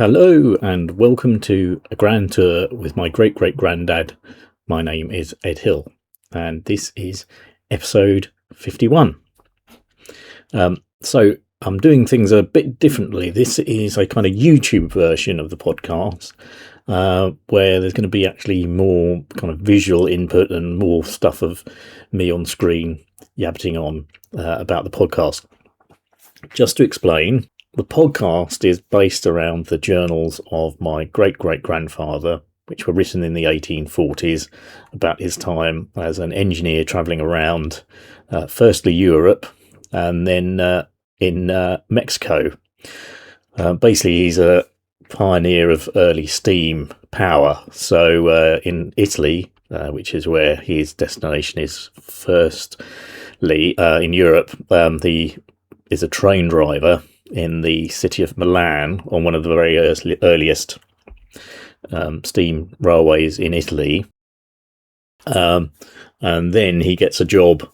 Hello and welcome to a grand tour with my great-great-granddad. My name is Ed Hill and this is episode 51. So I'm doing things a bit differently. This is a kind of YouTube version of the podcast where there's going to be actually more kind of visual input and more stuff of me on screen yabbiting on about the podcast. Just to explain, the podcast is based around the journals of my great-great-grandfather, which were written in the 1840s about his time as an engineer travelling around, firstly Europe and then in Mexico. Basically, he's a pioneer of early steam power. So in Italy, which is where his destination is firstly, in Europe, he is a train driver in the city of Milan on one of the very earliest steam railways in Italy. And then he gets a job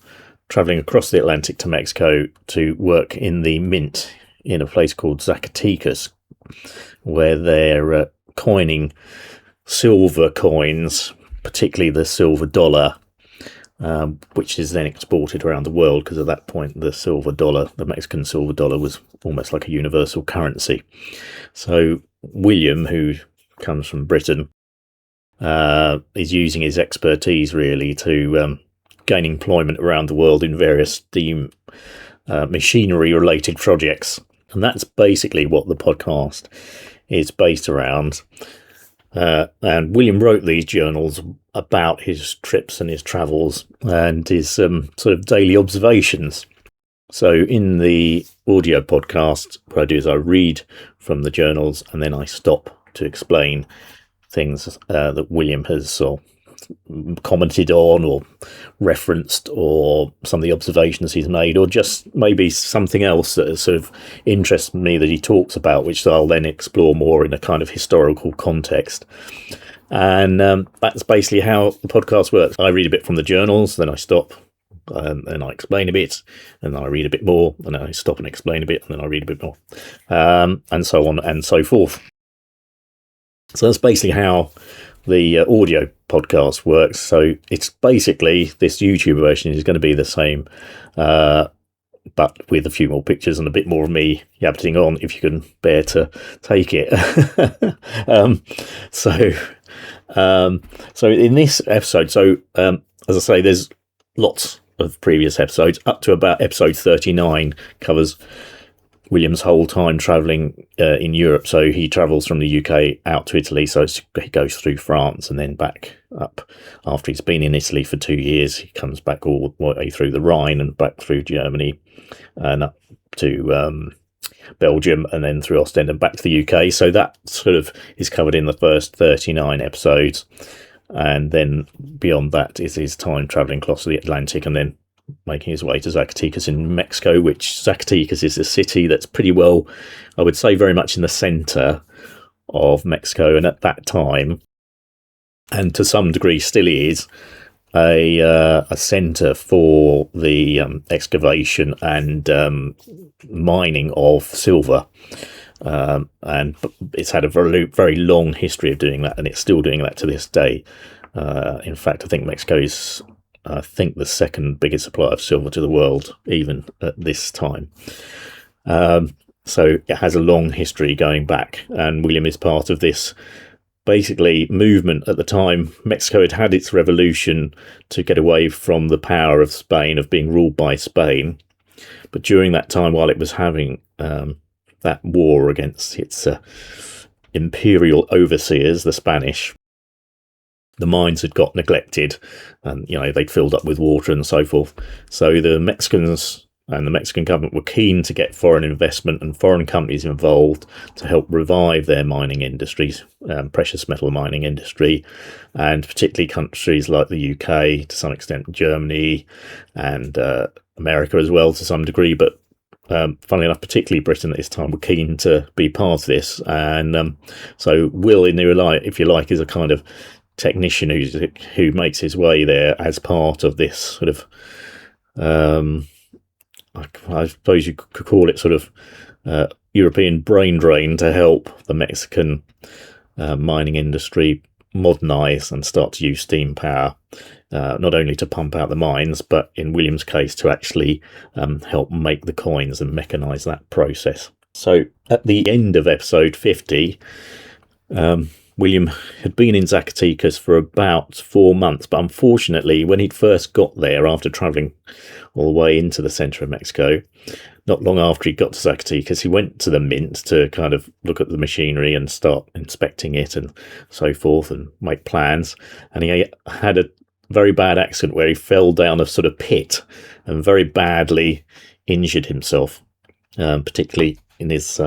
travelling across the Atlantic to Mexico to work in the mint in a place called Zacatecas, where they're coining silver coins, particularly the silver dollar, which is then exported around the world because at that point the Mexican silver dollar was almost like a universal currency. So William, who comes from Britain, is using his expertise really to gain employment around the world in various steam machinery related projects. And that's basically what the podcast is based around. And William wrote these journals about his trips and his travels and his sort of daily observations. So in the audio podcast, what I do is I read from the journals and then I stop to explain things that William has commented on or referenced, or some of the observations he's made, or just maybe something else that has sort of interests me that he talks about, which I'll then explore more in a kind of historical context. And that's basically how the podcast works. I read a bit from the journals, then I stop and I explain a bit, and then I read a bit more, and then I stop and explain a bit, and then I read a bit more, and so on and so forth. So that's basically how the audio podcast works. So it's basically, this YouTube version is going to be the same, but with a few more pictures and a bit more of me yabbiting on, if you can bear to take it. So in this episode, as I say, there's lots of previous episodes. Up to about episode 39 covers William's whole time travelling in Europe. So he travels from the UK out to Italy. So he goes through France and then back up. After he's been in Italy for 2 years, he comes back all the way through the Rhine and back through Germany and up to Belgium and then through Ostend and back to the UK. So that sort of is covered in the first 39 episodes. And then beyond that is his time travelling across the Atlantic and then making his way to Zacatecas in Mexico, which Zacatecas is a city that's pretty well, I would say, very much in the centre of Mexico, and at that time, and to some degree still is, a centre for the excavation and mining of silver. And it's had a very long history of doing that, and it's still doing that to this day. In fact, I think Mexico is, the second biggest supplier of silver to the world, even at this time. So it has a long history going back, and William is part of this basically movement. At the time, Mexico had had its revolution to get away from the power of Spain, of being ruled by Spain. But during that time, while it was having that war against its imperial overseers, the Spanish, the mines had got neglected, and they'd filled up with water and so forth. So the Mexicans and the Mexican government were keen to get foreign investment and foreign companies involved to help revive their mining industries, precious metal mining industry, and particularly countries like the UK, to some extent Germany, and America as well to some degree. But funnily enough, particularly Britain at this time were keen to be part of this. And so Will, if you like, is a kind of technician who makes his way there as part of this sort of I suppose you could call it sort of European brain drain to help the Mexican mining industry modernise and start to use steam power, not only to pump out the mines, but in William's case to actually help make the coins and mechanise that process. So at the end of episode 50, William had been in Zacatecas for about 4 months, but unfortunately, when he'd first got there after travelling all the way into the centre of Mexico, not long after he got to Zacatecas, he went to the mint to kind of look at the machinery and start inspecting it and so forth and make plans. And he had a very bad accident where he fell down a sort of pit and very badly injured himself, particularly in his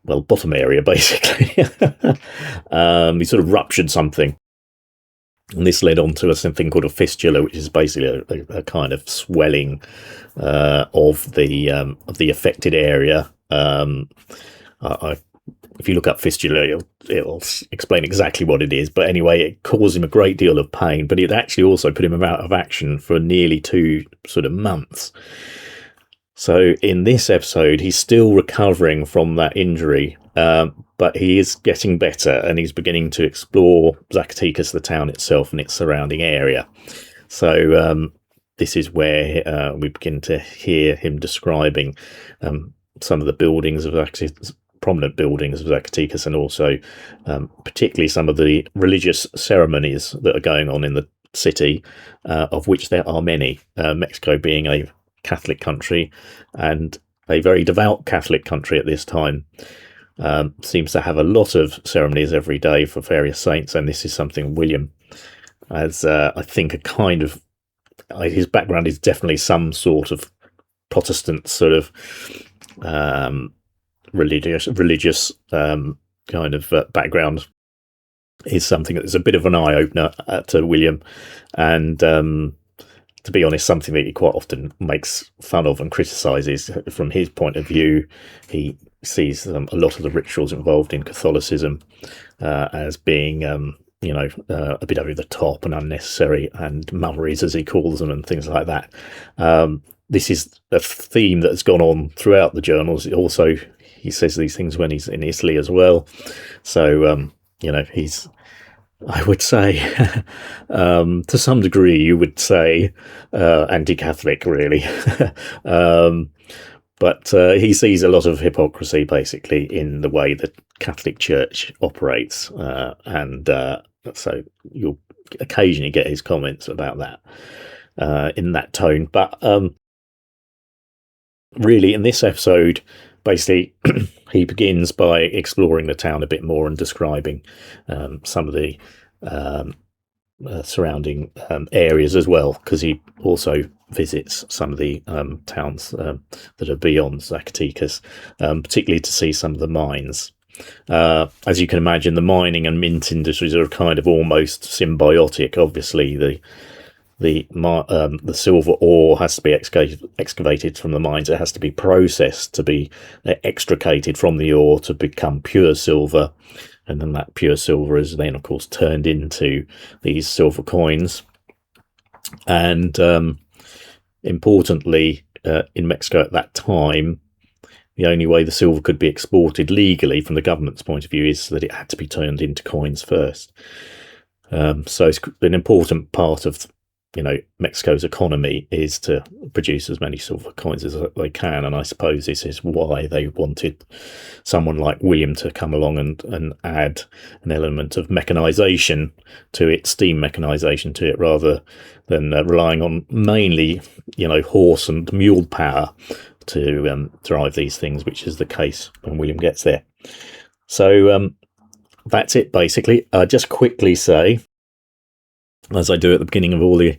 bottom area, basically. He sort of ruptured something, and this led on to something called a fistula, which is basically a kind of swelling of the affected area. If you look up fistula, it'll explain exactly what it is. But anyway, it caused him a great deal of pain, but it actually also put him out of action for nearly 2 sort of months. So in this episode, he's still recovering from that injury, but he is getting better, and he's beginning to explore Zacatecas, the town itself, and its surrounding area. So this is where we begin to hear him describing some of the buildings of Zacatecas, prominent buildings of Zacatecas, and also particularly some of the religious ceremonies that are going on in the city, of which there are many. Mexico being a Catholic country, and a very devout Catholic country at this time, seems to have a lot of ceremonies every day for various saints, and this is something William, as I think, a kind of his background is definitely some sort of Protestant sort of religious kind of background, is something that's a bit of an eye opener to William, and to be honest, something that he quite often makes fun of and criticises. From his point of view, he sees a lot of the rituals involved in Catholicism as being, a bit over the top and unnecessary, and mummeries, as he calls them, and things like that. This is a theme that's gone on throughout the journals. Also, he says these things when he's in Italy as well. So, he's, I would say, to some degree, you would say anti-Catholic, really. But he sees a lot of hypocrisy, basically, in the way the Catholic Church operates. And so you'll occasionally get his comments about that in that tone. But really, in this episode, basically, he begins by exploring the town a bit more and describing some of the surrounding areas as well, because he also visits some of the towns that are beyond Zacatecas, particularly to see some of the mines. As you can imagine, the mining and mint industries are kind of almost symbiotic. Obviously, the silver ore has to be excavated from the mines. It has to be processed to be extricated from the ore to become pure silver, and then that pure silver is then, of course, turned into these silver coins. And importantly, in Mexico at that time, the only way the silver could be exported legally from the government's point of view is that it had to be turned into coins first. So it's an important part of Mexico's economy is to produce as many silver coins as they can, and I suppose this is why they wanted someone like William to come along and add an element of mechanisation to it, steam mechanisation to it, rather than relying on mainly horse and mule power to drive these things, which is the case when William gets there. So that's it, basically. Just quickly say as I do at the beginning of all the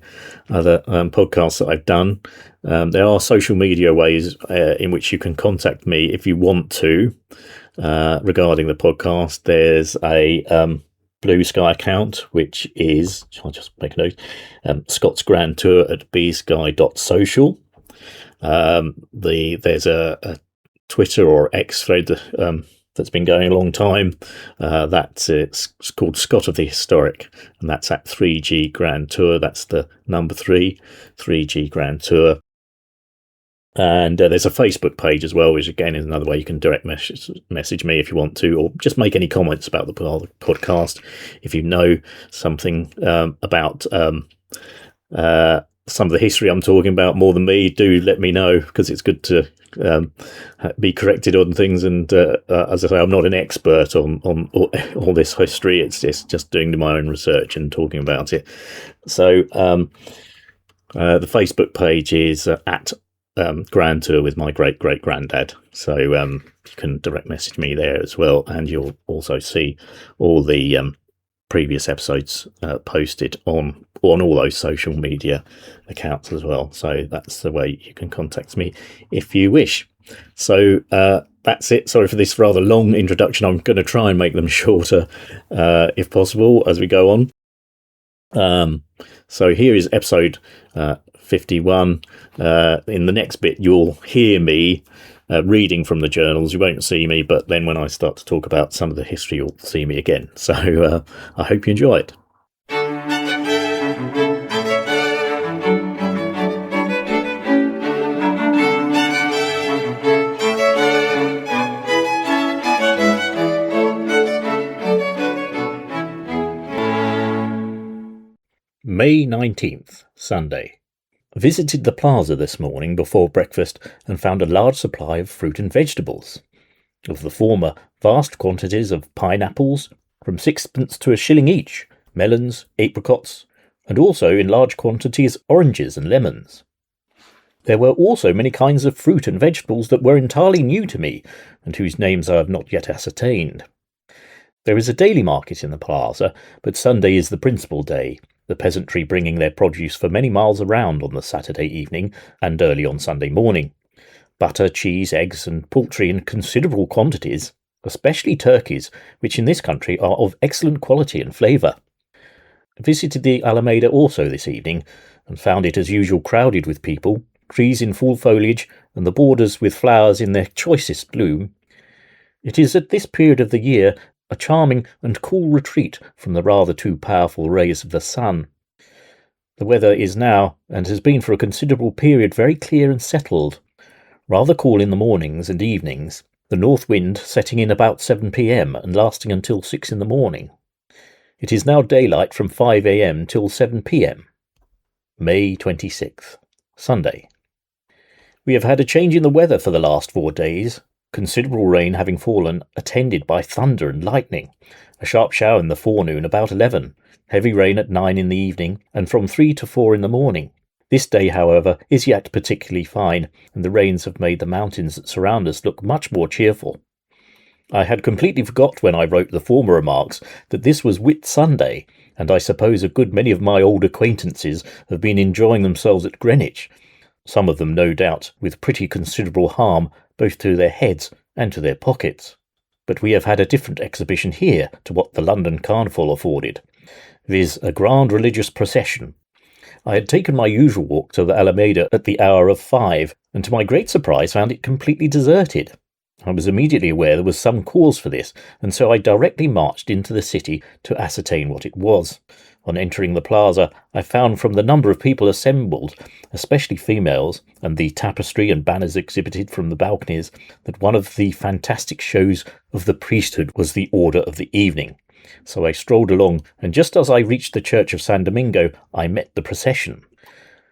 other podcasts that I've done. There are social media ways in which you can contact me if you want to regarding the podcast. There's a Blue Sky account, which is, I'll just make a note, Scott's Grand Tour at bsky.social. There's a Twitter or X thread that's been going a long time. It's called Scott of the Historic, and that's at 3G Grand Tour. That's the number 3G Grand Tour. And there's a Facebook page as well, which again is another way you can direct message me if you want to, or just make any comments about the podcast. If you know something about some of the history I'm talking about more than me, do let me know, because it's good to be corrected on things. And as I say, I'm not an expert on all this history. It's just doing my own research and talking about it. So the Facebook page is at Grand Tour with my great-great-granddad. So you can direct message me there as well, and you'll also see all the previous episodes posted on all those social media accounts as well. So that's the way you can contact me if you wish. So that's it. Sorry for this rather long introduction. I'm going to try and make them shorter if possible as we go on. So here is episode 51. In the next bit, you'll hear me reading from the journals. You won't see me, but then when I start to talk about some of the history, you'll see me again. So I hope you enjoy it. May 19th, Sunday. Visited the plaza this morning before breakfast and found a large supply of fruit and vegetables. Of the former, vast quantities of pineapples, from 6pence to a shilling each, melons, apricots, and also in large quantities oranges and lemons. There were also many kinds of fruit and vegetables that were entirely new to me, and whose names I have not yet ascertained. There is a daily market in the plaza, but Sunday is the principal day, the peasantry bringing their produce for many miles around on the Saturday evening and early on Sunday morning. Butter, cheese, eggs, and poultry in considerable quantities, especially turkeys, which in this country are of excellent quality and flavour. Visited the Alameda also this evening, and found it as usual crowded with people, trees in full foliage, and the borders with flowers in their choicest bloom. It is at this period of the year a charming and cool retreat from the rather too powerful rays of the sun. The weather is now, and has been for a considerable period, very clear and settled, rather cool in the mornings and evenings, the north wind setting in about 7 p.m. and lasting until 6 in the morning. It is now daylight from 5 a.m. till 7 p.m. May 26th, Sunday. We have had a change in the weather for the last 4 days, considerable rain having fallen, attended by thunder and lightning, a sharp shower in the forenoon about 11, heavy rain at 9 in the evening, and from 3 to 4 in the morning. This day, however, is yet particularly fine, and the rains have made the mountains that surround us look much more cheerful. I had completely forgot when I wrote the former remarks that this was Whit Sunday, and I suppose a good many of my old acquaintances have been enjoying themselves at Greenwich, some of them no doubt with pretty considerable harm both to their heads and to their pockets. But we have had a different exhibition here to what the London Carnival afforded, viz. A grand religious procession. I had taken my usual walk to the Alameda at the hour of 5, and to my great surprise found it completely deserted. I was immediately aware there was some cause for this, and so I directly marched into the city to ascertain what it was. On entering the plaza, I found from the number of people assembled, especially females, and the tapestry and banners exhibited from the balconies, that one of the fantastic shows of the priesthood was the order of the evening. So I strolled along, and just as I reached the church of San Domingo, I met the procession.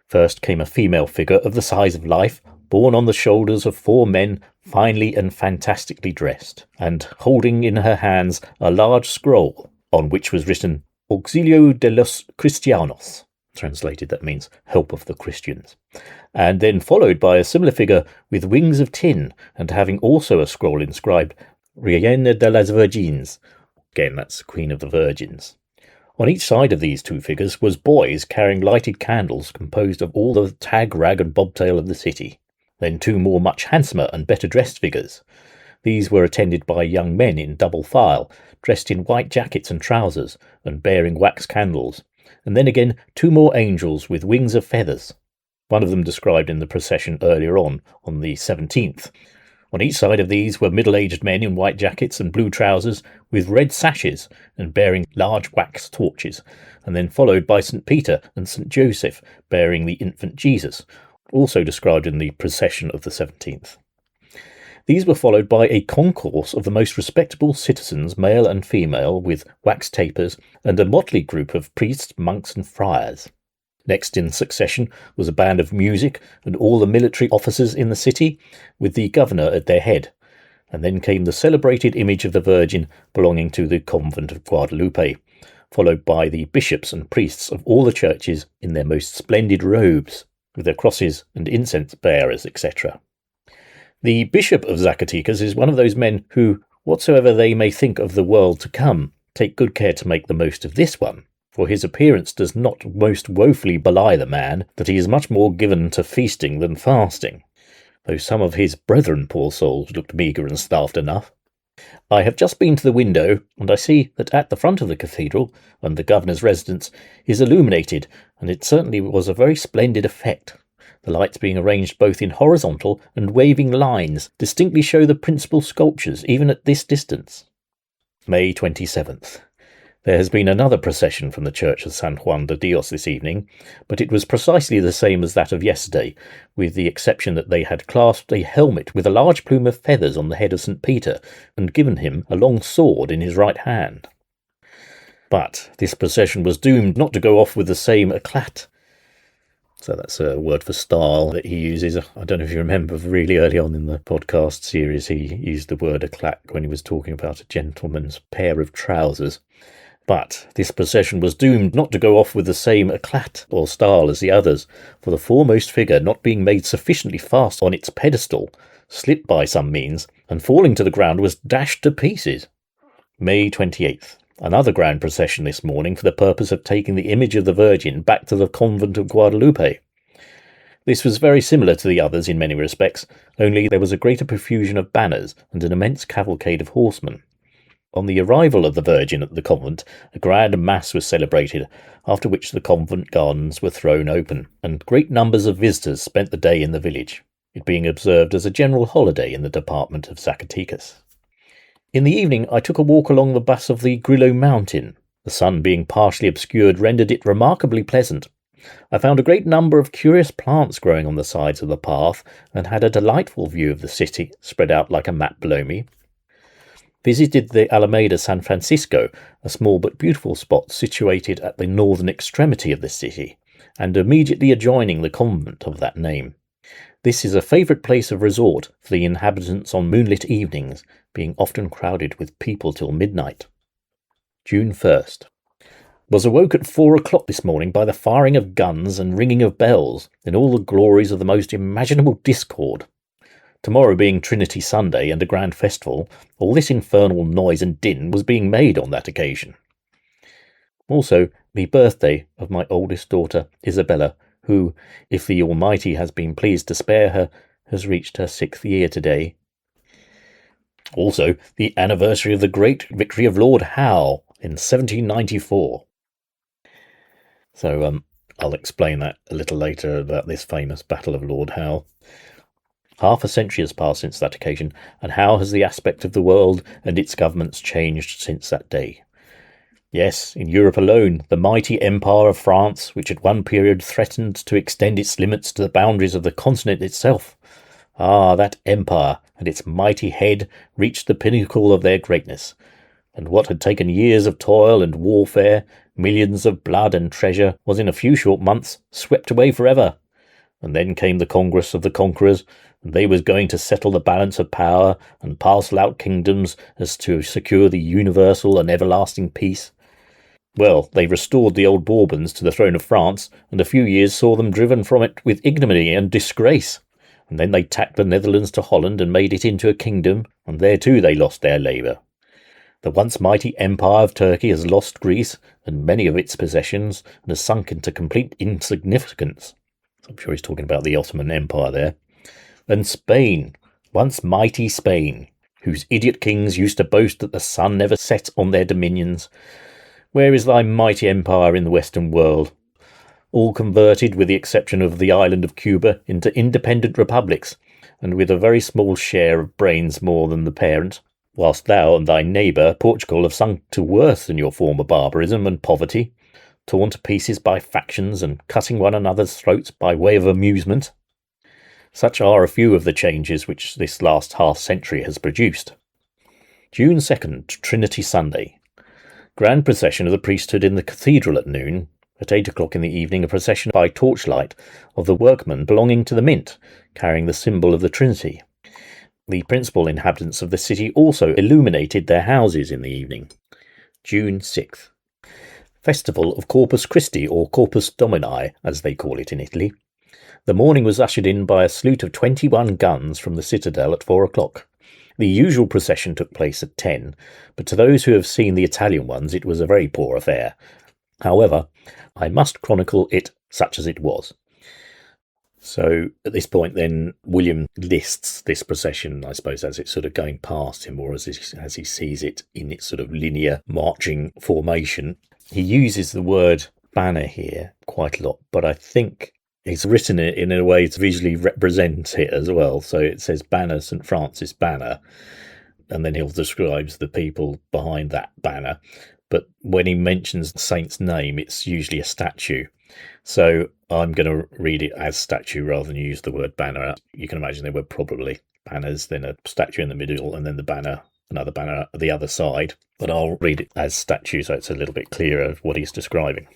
First came a female figure of the size of life, borne on the shoulders of 4 men, finely and fantastically dressed, and holding in her hands a large scroll, on which was written, Auxilio de los Cristianos. Translated, that means help of the Christians. And then followed by a similar figure with wings of tin, and having also a scroll inscribed, Reina de las Virgins. Again, that's Queen of the Virgins. On each side of these two figures was boys carrying lighted candles composed of all the tag, rag and bobtail of the city. Then two more much handsomer and better dressed figures. These were attended by young men in double file, dressed in white jackets and trousers, and bearing wax candles, and then again two more angels with wings of feathers, one of them described in the procession earlier on the 17th. On each side of these were middle-aged men in white jackets and blue trousers, with red sashes, and bearing large wax torches, and then followed by St. Peter and St. Joseph, bearing the infant Jesus, also described in the procession of the 17th. These were followed by a concourse of the most respectable citizens, male and female, with wax tapers, and a motley group of priests, monks, and friars. Next in succession was a band of music and all the military officers in the city, with the governor at their head, and then came the celebrated image of the Virgin belonging to the convent of Guadalupe, followed by the bishops and priests of all the churches in their most splendid robes, with their crosses and incense bearers, etc. The Bishop of Zacatecas is one of those men who, whatsoever they may think of the world to come, take good care to make the most of this one, for his appearance does not most woefully belie the man that he is much more given to feasting than fasting, though some of his brethren, poor souls, looked meagre and starved enough. I have just been to the window, and I see that at the front of the cathedral, and the governor's residence, is illuminated, and it certainly was a very splendid effect. The lights being arranged both in horizontal and waving lines distinctly show the principal sculptures even at this distance. May 27th. There has been another procession from the church of San Juan de Dios this evening, but it was precisely the same as that of yesterday, with the exception that they had clasped a helmet with a large plume of feathers on the head of St. Peter, and given him a long sword in his right hand. But this procession was doomed not to go off with the same éclat. So that's a word for style that he uses. I don't know if you remember, really early on in the podcast series, he used the word éclat when he was talking about a gentleman's pair of trousers. But this procession was doomed not to go off with the same éclat or style as the others, for the foremost figure, not being made sufficiently fast on its pedestal, slipped by some means, and falling to the ground was dashed to pieces. May 28th. Another grand procession this morning for the purpose of taking the image of the Virgin back to the convent of Guadalupe. This was very similar to the others in many respects, only there was a greater profusion of banners and an immense cavalcade of horsemen. On the arrival of the Virgin at the convent, a grand mass was celebrated, after which the convent gardens were thrown open, and great numbers of visitors spent the day in the village, it being observed as a general holiday in the department of Zacatecas. In the evening I took a walk along the base of the Grillo mountain. The sun being partially obscured rendered it remarkably pleasant. I found a great number of curious plants growing on the sides of the path, and had a delightful view of the city spread out like a map below me. Visited the Alameda San Francisco, a small but beautiful spot situated at the northern extremity of the city, and immediately adjoining the convent of that name. This is a favourite place of resort for the inhabitants on moonlit evenings, being often crowded with people till midnight. June 1st. Was awoke at 4 o'clock this morning by the firing of guns and ringing of bells, in all the glories of the most imaginable discord. Tomorrow being Trinity Sunday and a grand festival, all this infernal noise and din was being made on that occasion. Also, the birthday of my oldest daughter, Isabella, who, if the Almighty has been pleased to spare her, has reached her 6th year today. Also, the anniversary of the great victory of Lord Howe in 1794. So, I'll explain that a little later about this famous Battle of Lord Howe. Half a century has passed since that occasion, and how has the aspect of the world and its governments changed since that day? Yes, in Europe alone, the mighty empire of France, which at one period threatened to extend its limits to the boundaries of the continent itself. Ah, that empire and its mighty head reached the pinnacle of their greatness, and what had taken years of toil and warfare, millions of blood and treasure, was in a few short months swept away forever. And then came the Congress of the Conquerors, and they was going to settle the balance of power and parcel out kingdoms as to secure the universal and everlasting peace. Well, they restored the old Bourbons to the throne of France, and a few years saw them driven from it with ignominy and disgrace. And then they tacked the Netherlands to Holland and made it into a kingdom, and there too they lost their labour. The once mighty empire of Turkey has lost Greece and many of its possessions and has sunk into complete insignificance. I'm sure he's talking about the Ottoman Empire there. And Spain, once mighty Spain, whose idiot kings used to boast that the sun never set on their dominions. Where is thy mighty empire in the Western world? All converted, with the exception of the island of Cuba, into independent republics, and with a very small share of brains more than the parent, whilst thou and thy neighbour Portugal have sunk to worse than your former barbarism and poverty, torn to pieces by factions and cutting one another's throats by way of amusement. Such are a few of the changes which this last half-century has produced. June 2nd, Trinity Sunday. Grand procession of the priesthood in the cathedral at noon. At 8 o'clock in the evening, a procession by torchlight of the workmen belonging to the Mint, carrying the symbol of the Trinity. The principal inhabitants of the city also illuminated their houses in the evening. June 6th. Festival of Corpus Christi, or Corpus Domini, as they call it in Italy. The morning was ushered in by a salute of 21 guns from the citadel at 4 o'clock. The usual procession took place at 10, but to those who have seen the Italian ones it was a very poor affair. However, I must chronicle it such as it was. So at this point then, William lists this procession, I suppose, as it's sort of going past him, or as he sees it in its sort of linear marching formation. He uses the word banner here quite a lot, but I think he's written it in a way to visually represent it as well. So it says banner, St. Francis banner, and then he'll describe the people behind that banner. But when he mentions the saint's name, it's usually a statue. So I'm going to read it as statue rather than use the word banner. You can imagine there were probably banners, then a statue in the middle, and then the banner, another banner at the other side. But I'll read it as statue so it's a little bit clearer of what he's describing.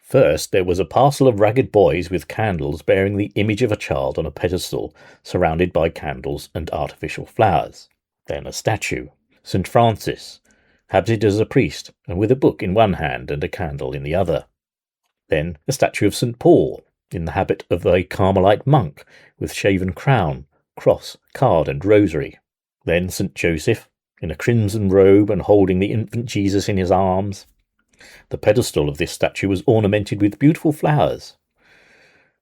First, there was a parcel of ragged boys with candles bearing the image of a child on a pedestal, surrounded by candles and artificial flowers. Then a statue, St. Francis, habited as a priest, and with a book in one hand and a candle in the other. Then a statue of St. Paul, in the habit of a Carmelite monk, with shaven crown, cross, card, and rosary. Then St. Joseph, in a crimson robe and holding the infant Jesus in his arms. The pedestal of this statue was ornamented with beautiful flowers.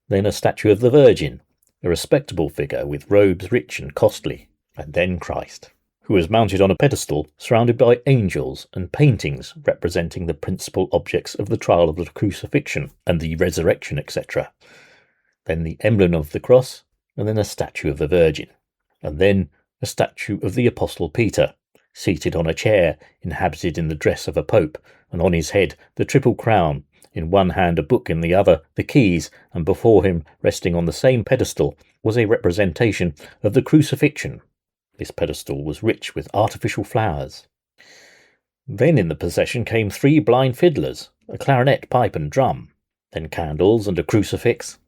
Then a statue of the Virgin, a respectable figure with robes rich and costly, and then Christ, who was mounted on a pedestal surrounded by angels and paintings representing the principal objects of the trial of the crucifixion and the resurrection, etc. Then the emblem of the cross, and then a statue of the Virgin, and then a statue of the Apostle Peter, seated on a chair, inhabited in the dress of a pope, and on his head the triple crown, in one hand a book, in the other the keys, and before him, resting on the same pedestal, was a representation of the crucifixion. This pedestal was rich with artificial flowers. Then in the procession came 3 blind fiddlers, a clarinet, pipe, and drum, then candles and a crucifix,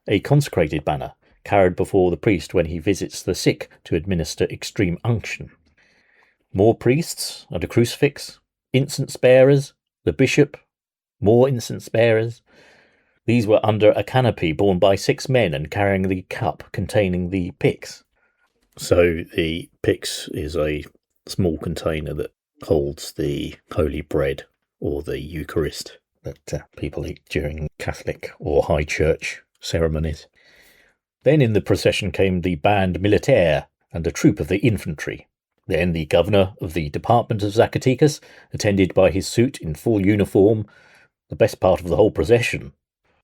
a consecrated banner, carried before the priest when he visits the sick to administer extreme unction. More priests and a crucifix, incense bearers, the bishop, more incense bearers. These were under a canopy borne by 6 men and carrying the cup containing the pyx. So the pyx is a small container that holds the holy bread or the Eucharist that people eat during Catholic or High Church ceremonies. Then in the procession came the band militaire and a troop of the infantry. Then the governor of the department of Zacatecas, attended by his suite in full uniform, the best part of the whole procession.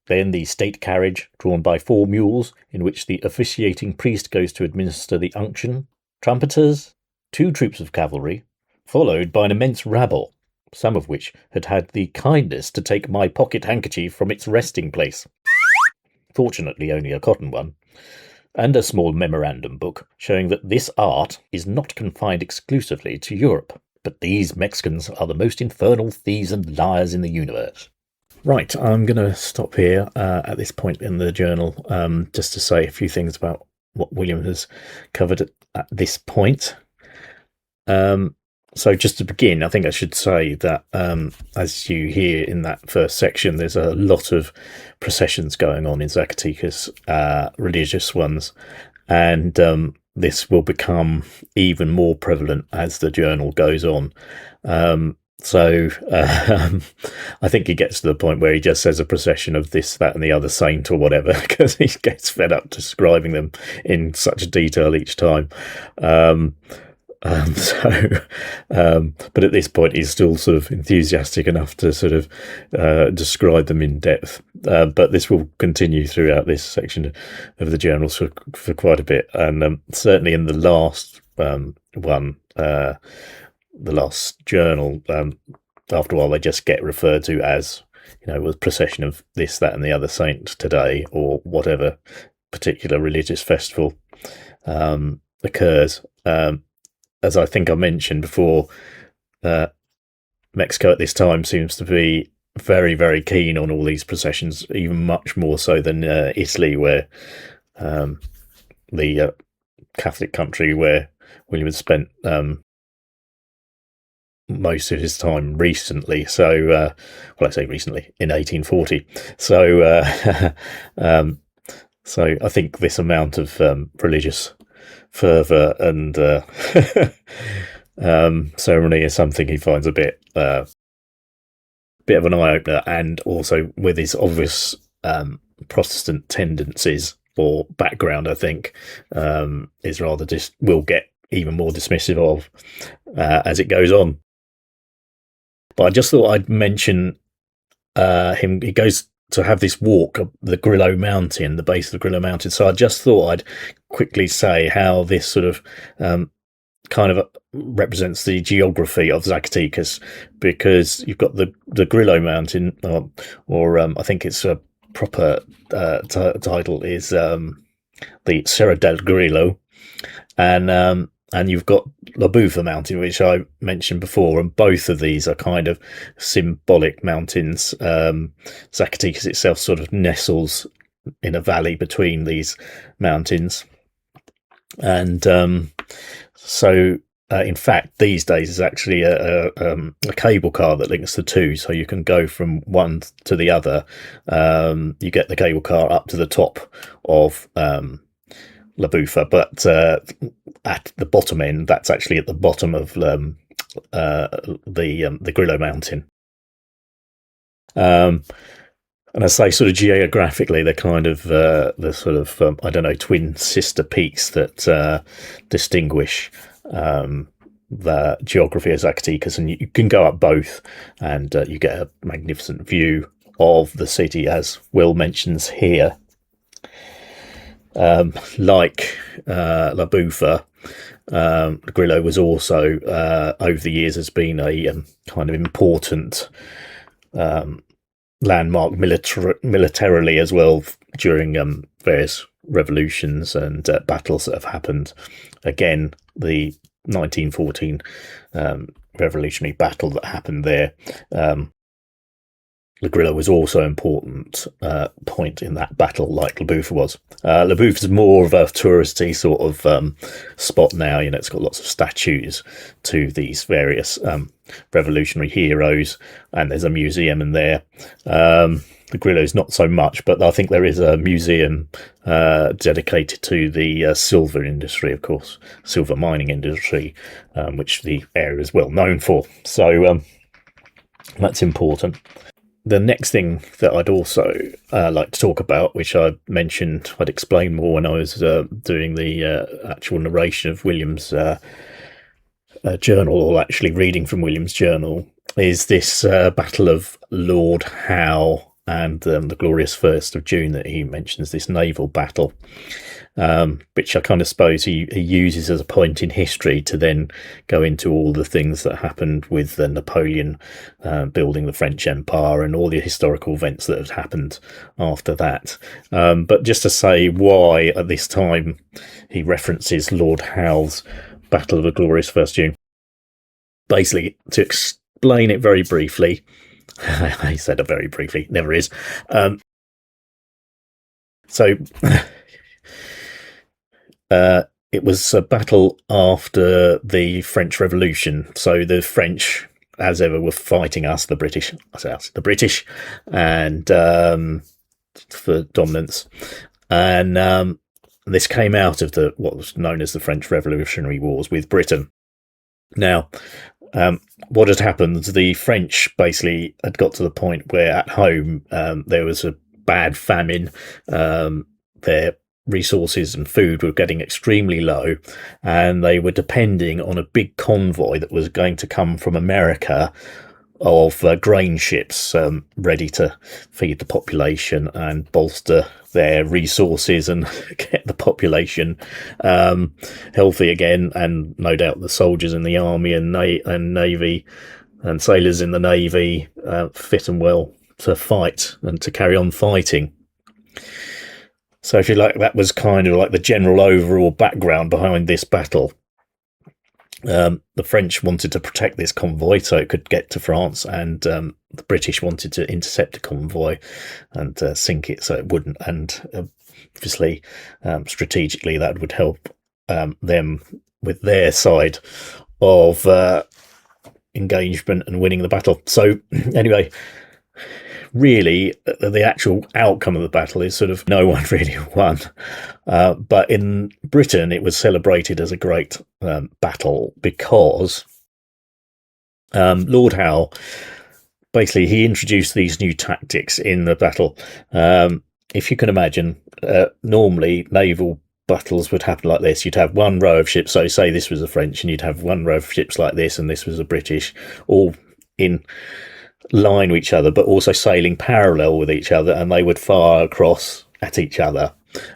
Then the state carriage, drawn by 4 mules, in which the officiating priest goes to administer the unction. Trumpeters, 2 troops of cavalry, followed by an immense rabble, some of which had had the kindness to take my pocket handkerchief from its resting place. Fortunately only a cotton one. And a small memorandum book showing that this art is not confined exclusively to Europe, but these Mexicans are the most infernal thieves and liars in the universe. Right, I'm going to stop here at this point in the journal just to say a few things about what William has covered at this point. So just to begin, I think I should say that as you hear in that first section, there's a lot of processions going on in Zacatecas, religious ones, and this will become even more prevalent as the journal goes on. So I think he gets to the point where he just says a procession of this, that, and the other saint or whatever, because he gets fed up describing them in such detail each time. But at this point, he's still sort of enthusiastic enough to sort of describe them in depth. But this will continue throughout this section of the journals for quite a bit, and certainly in the last the last journal, after a while they just get referred to as, a procession of this, that, and the other saint today, or whatever particular religious festival occurs. As I think I mentioned before, Mexico at this time seems to be very, very keen on all these processions, even much more so than Italy, where the Catholic country where William had spent most of his time recently. So, I say recently, in 1840. So, so I think this amount of religious fervour and ceremony is something he finds a bit of an eye-opener, and also with his obvious Protestant tendencies or background, I think is rather will get even more dismissive of as it goes on. But I just thought I'd mention him. He goes to have this walk up the Grillo Mountain, the base of the Grillo Mountain. So I just thought I'd quickly say how this sort of kind of represents the geography of Zacatecas, because you've got the Grillo Mountain, or I think its proper title is the Serra del Grillo, and you've got La Bufa Mountain, which I mentioned before, and both of these are kind of symbolic mountains. Zacatecas itself sort of nestles in a valley between these mountains, and so in fact these days is actually a cable car that links the two, so you can go from one to the other. You get the cable car up to the top of La Bufa, but at the bottom end, that's actually at the bottom of the Grillo Mountain. And I say, sort of geographically, they're kind of the sort of twin sister peaks that distinguish the geography of Zacatecas, and you can go up both, and you get a magnificent view of the city, as Will mentions here. Like La Bufa, Grillo was also over the years has been a kind of important landmark militarily as well, during various revolutions and battles that have happened. Again, the 1914 revolutionary battle that happened there, La Grillo was also an important point in that battle, like La Bufa was. La Bufa is more of a touristy sort of spot now. It's got lots of statues to these various revolutionary heroes, and there's a museum in there. The Grillo is not so much, but I think there is a museum dedicated to the silver industry, of course, silver mining industry, which the area is well known for. So that's important. The next thing that I'd also like to talk about, which I mentioned, I'd explain more when I was doing the actual narration of William's journal, or actually reading from William's journal, is this Battle of Lord Howe and the glorious 1st of June that he mentions, this naval battle, which I kind of suppose he uses as a point in history to then go into all the things that happened with Napoleon building the French Empire and all the historical events that had happened after that. But just to say why at this time he references Lord Howe's Battle of the glorious 1st June. Basically, to explain it very briefly, I said it very briefly, never is. It was a battle after the French Revolution. So the French, as ever, were fighting us, the British. I say us, the British, and for dominance. And This came out of what was known as the French Revolutionary Wars with Britain. Now, what had happened, the French basically had got to the point where at home there was a bad famine. Their resources and food were getting extremely low, and they were depending on a big convoy that was going to come from America of grain ships ready to feed the population and bolster their resources and get the population healthy again, and no doubt the soldiers in the army and navy and sailors in the navy fit and well to fight and to carry on fighting. So if you like, that was kind of like the general overall background behind this battle. The French wanted to protect this convoy so it could get to France, and the British wanted to intercept the convoy and sink it so it wouldn't. And obviously, strategically, that would help them with their side of engagement and winning the battle. So anyway, really, the actual outcome of the battle is sort of no one really won. But in Britain, it was celebrated as a great battle because Lord Howe, basically, he introduced these new tactics in the battle. If you can imagine, normally naval battles would happen like this. You'd have one row of ships, so say this was the French, and you'd have one row of ships like this, and this was the British, all in line with each other, but also sailing parallel with each other, and they would fire across at each other.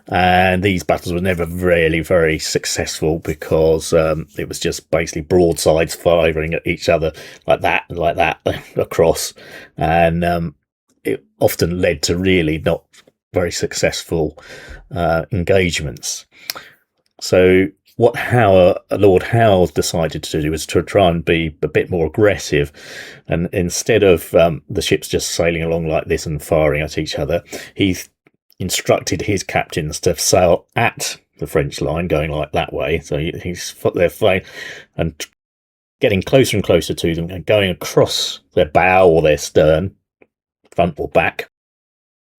And these battles were never really very successful because it was just basically broadsides firing at each other like that across, and it often led to really not very successful engagements. So what Lord Howe decided to do was to try and be a bit more aggressive, and instead of the ships just sailing along like this and firing at each other, he instructed his captains to sail at the French line, going like that way. So he's they're flying and getting closer and closer to them, and going across their bow or their stern, front or back,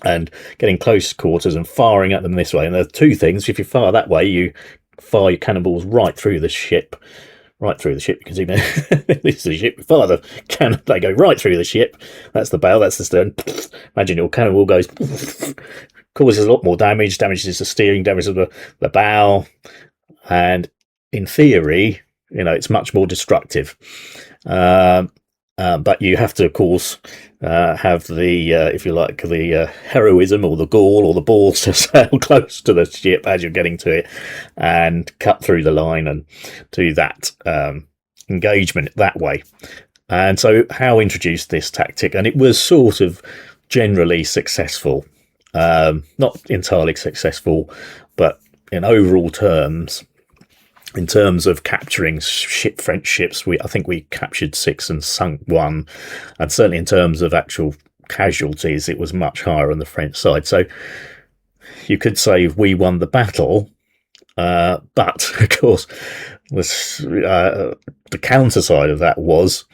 and getting close quarters and firing at them this way. And there are two things: if you fire that way, you fire your cannonballs right through the ship. You can see this is the ship. Fire the cannon, they go right through the ship. That's the bow, that's the stern. Imagine your cannonball goes, causes a lot more damage, damages the steering, damages the bow, and in theory, it's much more destructive. But you have to, of course, have the, if you like, the heroism or the gall or the balls to sail close to the ship as you're getting to it and cut through the line and do that engagement that way. And so Howe introduced this tactic, and it was sort of generally successful. Not entirely successful, but in overall terms, in terms of capturing French ships, I think we captured 6 and sunk 1. And certainly in terms of actual casualties, it was much higher on the French side. So you could say we won the battle, but of course, the counter side of that was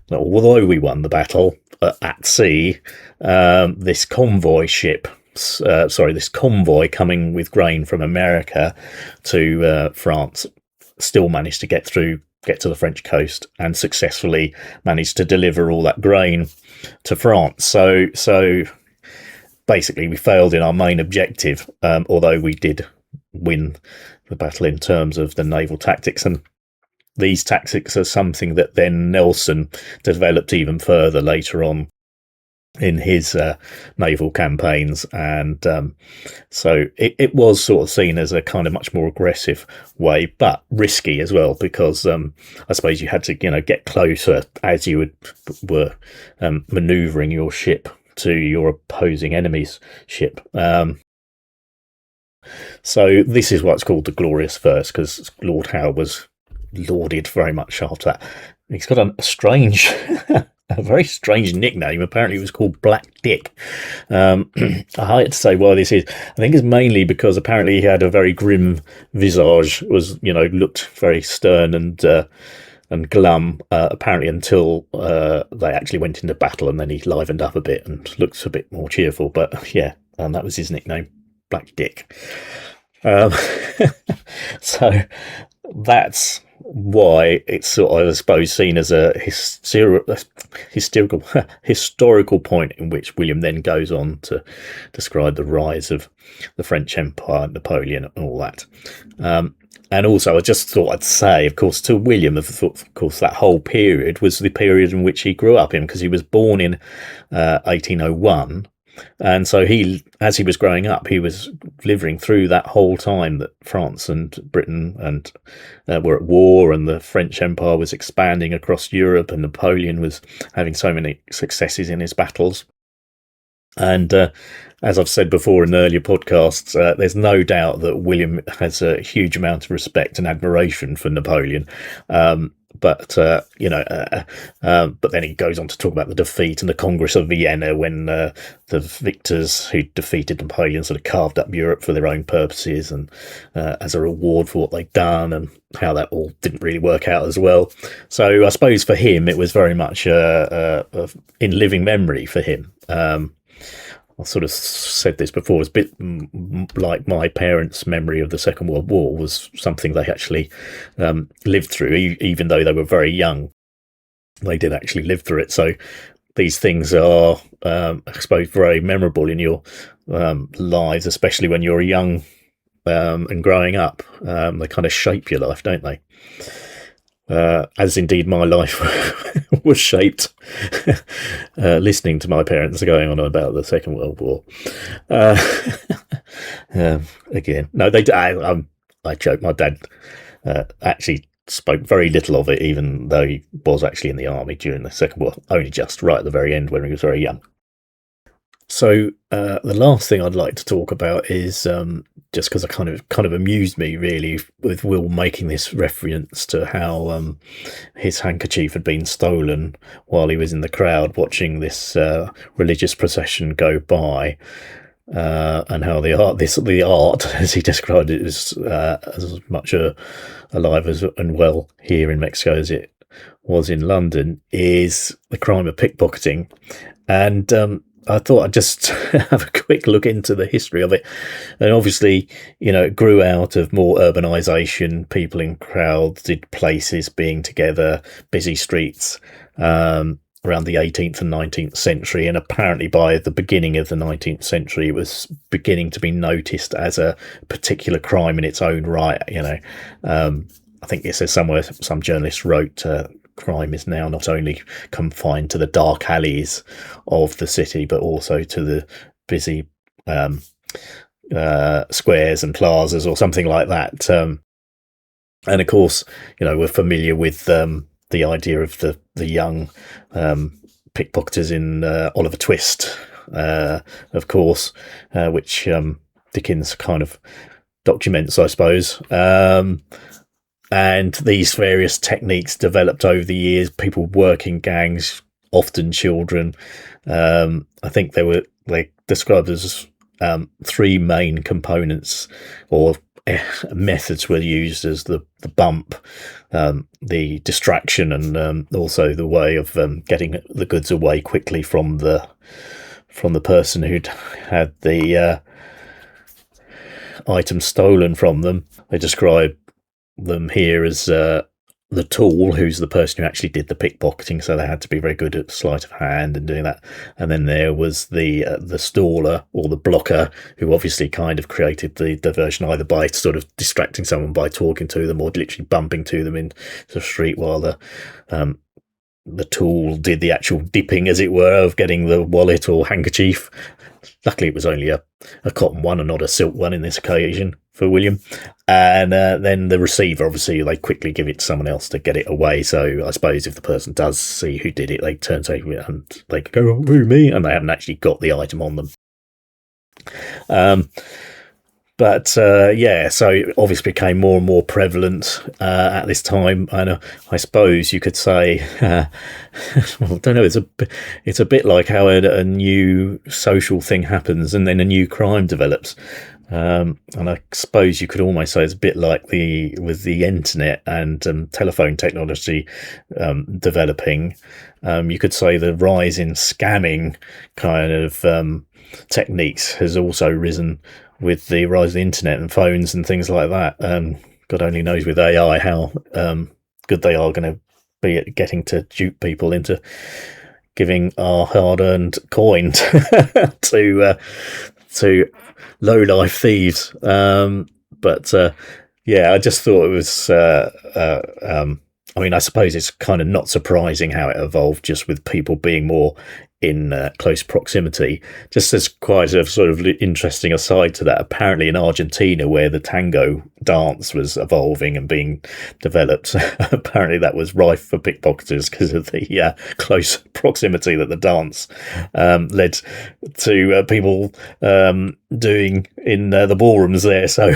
that although we won the battle at sea, this convoy coming with grain from America to France still managed to get to the French coast and successfully managed to deliver all that grain to France. So basically we failed in our main objective, although we did win the battle in terms of the naval tactics. And these tactics are something that then Nelson developed even further later on in his naval campaigns, and so it was sort of seen as a kind of much more aggressive way, but risky as well, because I suppose you had to get closer as you were manoeuvring your ship to your opposing enemy's ship. So this is what's called the Glorious First, because Lord Howe was lauded very much after that. He's got a strange a very strange nickname. Apparently it was called Black Dick. I hate to say why this is. I think it's mainly because apparently he had a very grim visage, looked very stern and glum, apparently until they actually went into battle, and then he livened up a bit and looked a bit more cheerful. But yeah, that was his nickname, Black Dick. Um, so that's why it's sort of, I suppose, seen as a historical historical point in which William then goes on to describe the rise of the French Empire, Napoleon, and all that. And also, I just thought I'd say, of course, to William, of course, that whole period was the period in which he grew up in, because he was born in 1801. And so as he was growing up, he was living through that whole time that France and Britain and were at war, and the French Empire was expanding across Europe, and Napoleon was having so many successes in his battles. And as I've said before in earlier podcasts, there's no doubt that William has a huge amount of respect and admiration for Napoleon. But then he goes on to talk about the defeat and the Congress of Vienna, when the victors who defeated Napoleon sort of carved up Europe for their own purposes, and as a reward for what they'd done, and how that all didn't really work out as well. So I suppose for him, it was very much in living memory for him. I sort of said this before, it was a bit like my parents' memory of the Second World War was something they actually lived through, even though they were very young. They did actually live through it. So these things are, I suppose, very memorable in your lives, especially when you're young and growing up. They kind of shape your life, don't they? As indeed my life was shaped listening to my parents going on about the Second World War. Again, no, I joke. My dad actually spoke very little of it, even though he was actually in the army during the Second War, only just right at the very end when he was very young. So the last thing I'd like to talk about is just because it kind of amused me really, with Will making this reference to how his handkerchief had been stolen while he was in the crowd watching this religious procession go by, and how the art, as he described it, is as much alive and well here in Mexico as it was in London, is the crime of pickpocketing. And I thought I'd just have a quick look into the history of it. And obviously, it grew out of more urbanisation, people in crowded places being together, busy streets, around the 18th and 19th century. And apparently by the beginning of the 19th century, it was beginning to be noticed as a particular crime in its own right. I think it says somewhere, some journalist wrote, crime is now not only confined to the dark alleys of the city, but also to the busy squares and plazas, or something like that. And of course, we're familiar with the idea of the young pickpocketers in Oliver Twist, of course, which Dickens kind of documents, I suppose. And these various techniques developed over the years, people working gangs, often children. I think they described as three main components or methods were used, as the bump, the distraction, and also the way of getting the goods away quickly from the person who'd had the item stolen from them. They describe them here as the tool, who's the person who actually did the pickpocketing, so they had to be very good at sleight of hand and doing that. And then there was the staller, or the blocker, who obviously kind of created the diversion, either by sort of distracting someone by talking to them, or literally bumping to them into the street, while the tool did the actual dipping, as it were, of getting the wallet or handkerchief. Luckily, it was only a cotton one and not a silk one in this occasion for William. And then the receiver, obviously, they quickly give it to someone else to get it away. So I suppose if the person does see who did it, they turn to it and they go, "Oh, who, me?" And they haven't actually got the item on them. But so it obviously became more and more prevalent at this time, and I suppose you could say, well, I don't know. It's a bit like how a new social thing happens, and then a new crime develops. And I suppose you could almost say it's a bit like with the internet and telephone technology developing. You could say the rise in scamming kind of techniques has also risen with the rise of the internet and phones and things like that. God only knows with AI how good they are going to be at getting to dupe people into giving our hard-earned coin to low-life thieves. But I just thought it was. I mean, I suppose it's kind of not surprising how it evolved, just with people being more in close proximity. Just as quite a sort of interesting aside to that, apparently in Argentina, where the tango dance was evolving and being developed, apparently that was rife for pickpocketers because of the close proximity that the dance led to people doing in the ballrooms there. So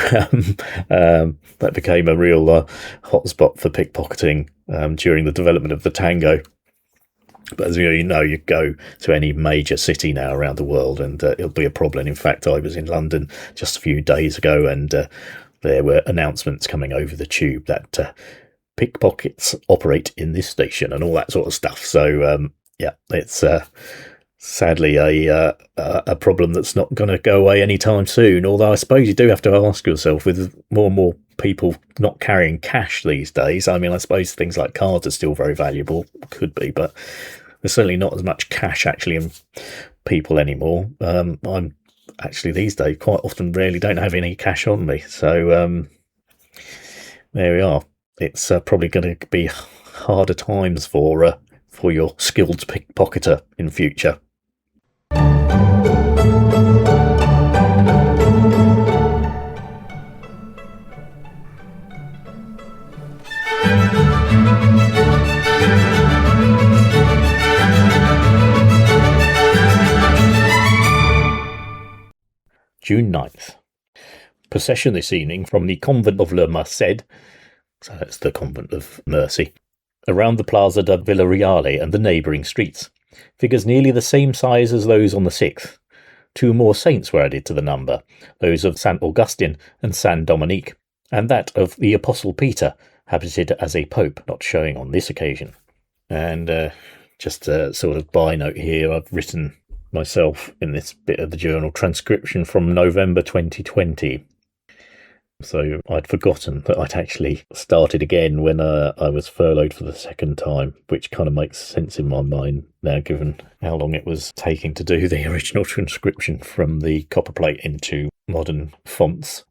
that became a real hotspot for pickpocketing during the development of the tango. But as you know, you go to any major city now around the world and it'll be a problem. In fact, I was in London just a few days ago and there were announcements coming over the tube that pickpockets operate in this station and all that sort of stuff. So, it's sadly a problem that's not going to go away anytime soon. Although I suppose you do have to ask yourself, with more and more people not carrying cash these days, I mean, I suppose things like cards are still very valuable, could be, but there's certainly not as much cash actually in people anymore. I'm actually these days quite often rarely don't have any cash on me. So there we are. It's probably going to be harder times for your skilled pickpocketer in future. June 9th. Procession this evening from the Convent of La Merced, so that's the Convent of Mercy, around the Plaza de Villarreal and the neighbouring streets. Figures nearly the same size as those on the 6th. 2 more saints were added to the number, those of St. Augustine and St. Dominique, and that of the Apostle Peter, habited as a pope, not showing on this occasion. And just a sort of by note here, I've written myself in this bit of the journal transcription from November 2020. So I'd forgotten that I'd actually started again when I was furloughed for the second time, which kind of makes sense in my mind now, given how long it was taking to do the original transcription from the copperplate into modern fonts.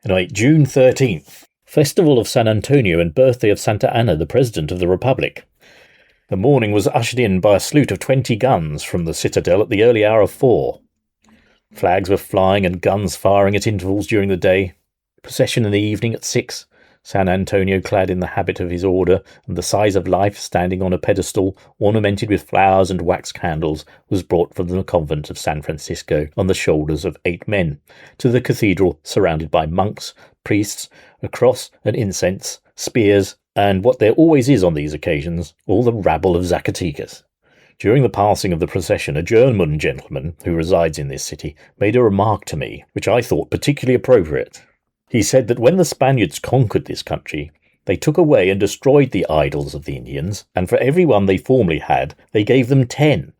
Anyway, June 13th, Festival of San Antonio and birthday of Santa Anna, the President of the Republic. The morning was ushered in by a salute of 20 guns from the citadel at the early hour of 4. Flags were flying and guns firing at intervals during the day. Procession in the evening at 6. San Antonio, clad in the habit of his order and the size of life, standing on a pedestal ornamented with flowers and wax candles, was brought from the convent of San Francisco on the shoulders of 8 men to the cathedral, surrounded by monks, priests, a cross and incense, spears, and what there always is on these occasions, all the rabble of Zacatecas. During the passing of the procession, a German gentleman who resides in this city made a remark to me, which I thought particularly appropriate. He said that when the Spaniards conquered this country, they took away and destroyed the idols of the Indians, and for every one they formerly had, they gave them 10.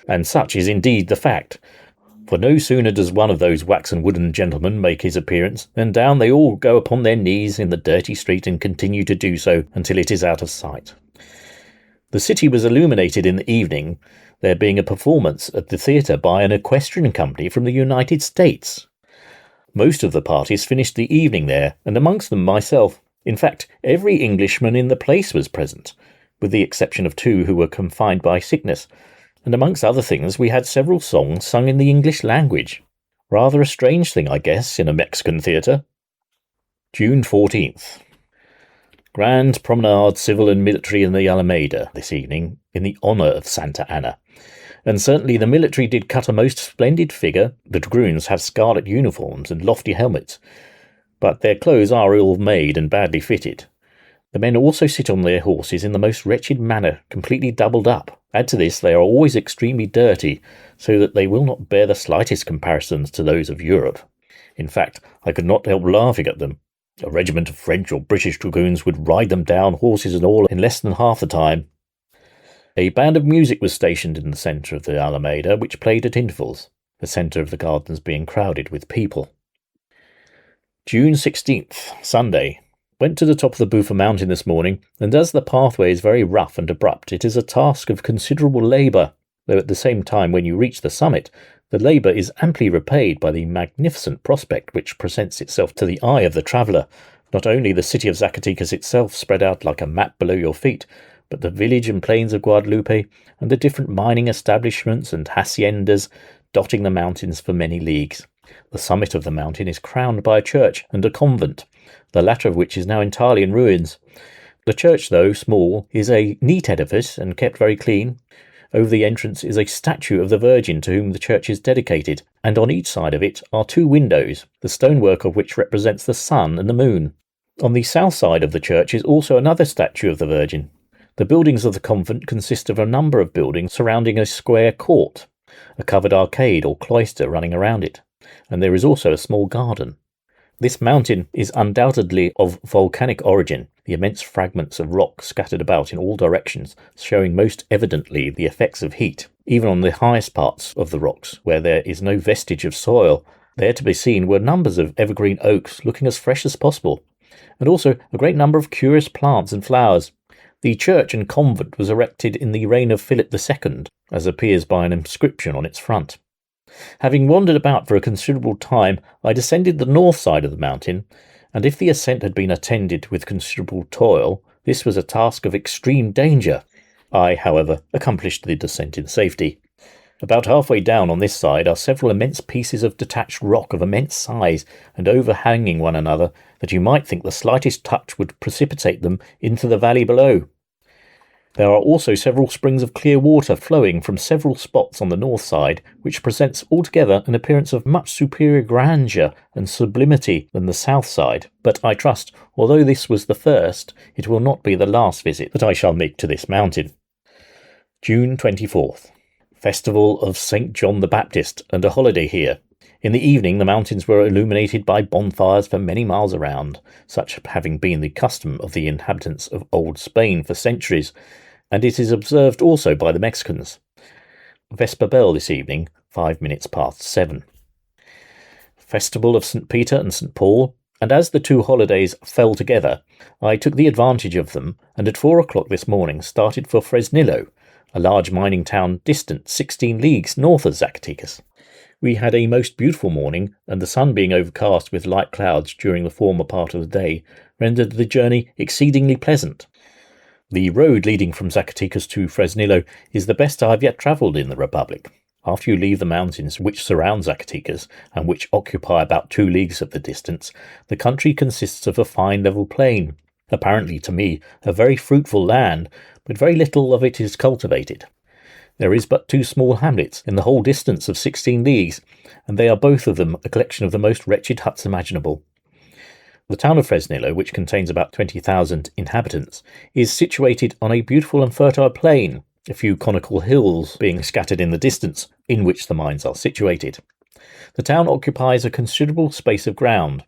And such is indeed the fact. For no sooner does one of those waxen wooden gentlemen make his appearance, than down they all go upon their knees in the dirty street and continue to do so until it is out of sight. The city was illuminated in the evening, there being a performance at the theatre by an equestrian company from the United States. Most of the parties finished the evening there, and amongst them myself. In fact, every Englishman in the place was present, with the exception of 2 who were confined by sickness. And amongst other things, we had several songs sung in the English language. Rather a strange thing, I guess, in a Mexican theatre. June 14th. Grand promenade, civil and military in the Alameda this evening, in the honour of Santa Anna. And certainly the military did cut a most splendid figure. The dragoons have scarlet uniforms and lofty helmets, but their clothes are ill-made and badly fitted. The men also sit on their horses in the most wretched manner, completely doubled up. Add to this, they are always extremely dirty, so that they will not bear the slightest comparisons to those of Europe. In fact, I could not help laughing at them. A regiment of French or British dragoons would ride them down, horses and all, in less than half the time. A band of music was stationed in the centre of the Alameda, which played at intervals. the centre of the gardens being crowded with people. June 16th, Sunday. Went to the top of the Bufa mountain this morning, and as the pathway is very rough and abrupt, it is a task of considerable labour, though at the same time when you reach the summit, the labour is amply repaid by the magnificent prospect which presents itself to the eye of the traveller. Not only the city of Zacatecas itself spread out like a map below your feet, but the village and plains of Guadalupe, and the different mining establishments and haciendas dotting the mountains for many leagues. The summit of the mountain is crowned by a church and a convent, the latter of which is now entirely in ruins. The church, though small, is a neat edifice and kept very clean. Over the entrance is a statue of the Virgin to whom the church is dedicated, and on each side of it are 2 windows, the stonework of which represents the sun and the moon. On the south side of the church is also another statue of the Virgin. The buildings of the convent consist of a number of buildings surrounding a square court, a covered arcade or cloister running around it, and there is also a small garden. This mountain is undoubtedly of volcanic origin, the immense fragments of rock scattered about in all directions showing most evidently the effects of heat, even on the highest parts of the rocks, where there is no vestige of soil. There to be seen were numbers of evergreen oaks looking as fresh as possible, and also a great number of curious plants and flowers. The church and convent was erected in the reign of Philip II, as appears by an inscription on its front. Having wandered about for a considerable time, I descended the north side of the mountain, and if the ascent had been attended with considerable toil, this was a task of extreme danger. I, however, accomplished the descent in safety. About halfway down on this side are several immense pieces of detached rock of immense size and overhanging one another, that you might think the slightest touch would precipitate them into the valley below. There are also several springs of clear water flowing from several spots on the north side, which presents altogether an appearance of much superior grandeur and sublimity than the south side. But I trust, although this was the first, it will not be the last visit that I shall make to this mountain. June 24th. Festival of St. John the Baptist, and a holiday here. In the evening the mountains were illuminated by bonfires for many miles around, such having been the custom of the inhabitants of old Spain for centuries, and it is observed also by the Mexicans. Vesper bell this evening, 7:05. Festival of St. Peter and St. Paul, and as the 2 holidays fell together, I took the advantage of them, and at 4 o'clock this morning started for Fresnillo, a large mining town distant 16 leagues north of Zacatecas. We had a most beautiful morning, and the sun being overcast with light clouds during the former part of the day rendered the journey exceedingly pleasant. The road leading from Zacatecas to Fresnillo is the best I have yet travelled in the Republic. After you leave the mountains which surround Zacatecas, and which occupy about 2 leagues of the distance, the country consists of a fine level plain, apparently to me a very fruitful land, but very little of it is cultivated. There is but 2 small hamlets in the whole distance of 16 leagues, and they are both of them a collection of the most wretched huts imaginable. The town of Fresnillo, which contains about 20,000 inhabitants, is situated on a beautiful and fertile plain, a few conical hills being scattered in the distance, in which the mines are situated. The town occupies a considerable space of ground.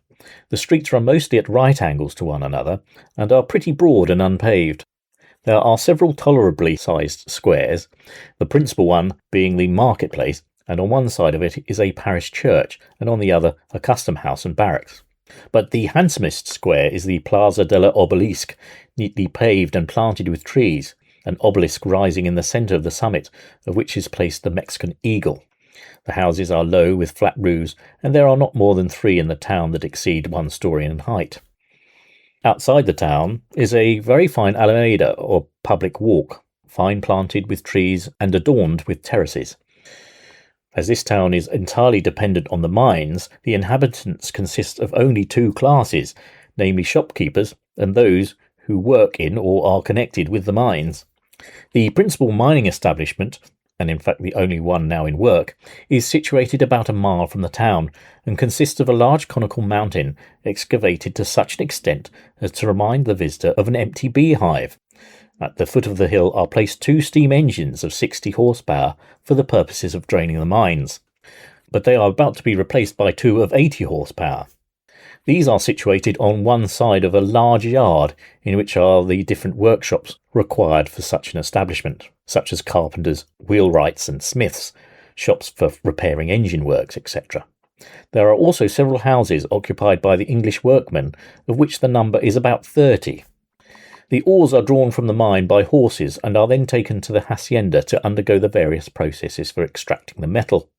The streets run mostly at right angles to one another, and are pretty broad and unpaved. There are several tolerably sized squares, the principal one being the marketplace, and on one side of it is a parish church, and on the other a custom house and barracks. But the handsomest square is the Plaza de la Obelisk, neatly paved and planted with trees, an obelisk rising in the centre of the summit, of which is placed the Mexican eagle. The houses are low with flat roofs, and there are not more than 3 in the town that exceed 1 story in height. Outside the town is a very fine alameda, or public walk, fine planted with trees and adorned with terraces. As this town is entirely dependent on the mines, the inhabitants consist of only 2 classes, namely shopkeepers and those who work in or are connected with the mines. The principal mining establishment, and in fact the only one now in work, is situated about a mile from the town, and consists of a large conical mountain excavated to such an extent as to remind the visitor of an empty beehive. At the foot of the hill are placed 2 steam engines of 60 horsepower for the purposes of draining the mines, but they are about to be replaced by 2 of 80 horsepower. These are situated on one side of a large yard in which are the different workshops required for such an establishment, such as carpenters, wheelwrights and smiths, shops for repairing engine works, etc. There are also several houses occupied by the English workmen, of which the number is about 30. The ores are drawn from the mine by horses and are then taken to the hacienda to undergo the various processes for extracting the metal.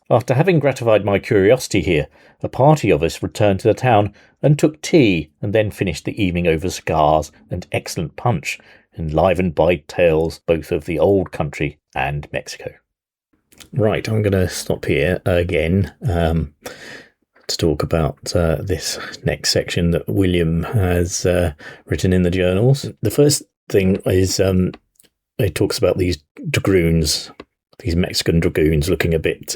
After having gratified my curiosity here, a party of us returned to the town and took tea, and then finished the evening over cigars and excellent punch, enlivened by tales both of the old country and Mexico. Right, I'm going to stop here again to talk about this next section that William has written in the journals. The first thing is it talks about these dragoons, these Mexican dragoons looking a bit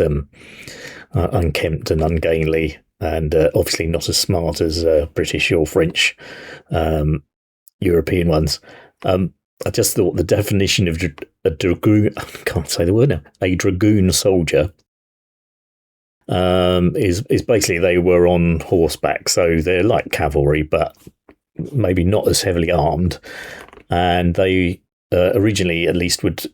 unkempt and ungainly, and obviously not as smart as British or French European ones. I just thought the definition of a dragoon, I can't say the word now, a dragoon soldier, is basically they were on horseback, so they're like cavalry, but maybe not as heavily armed. And they originally, at least, would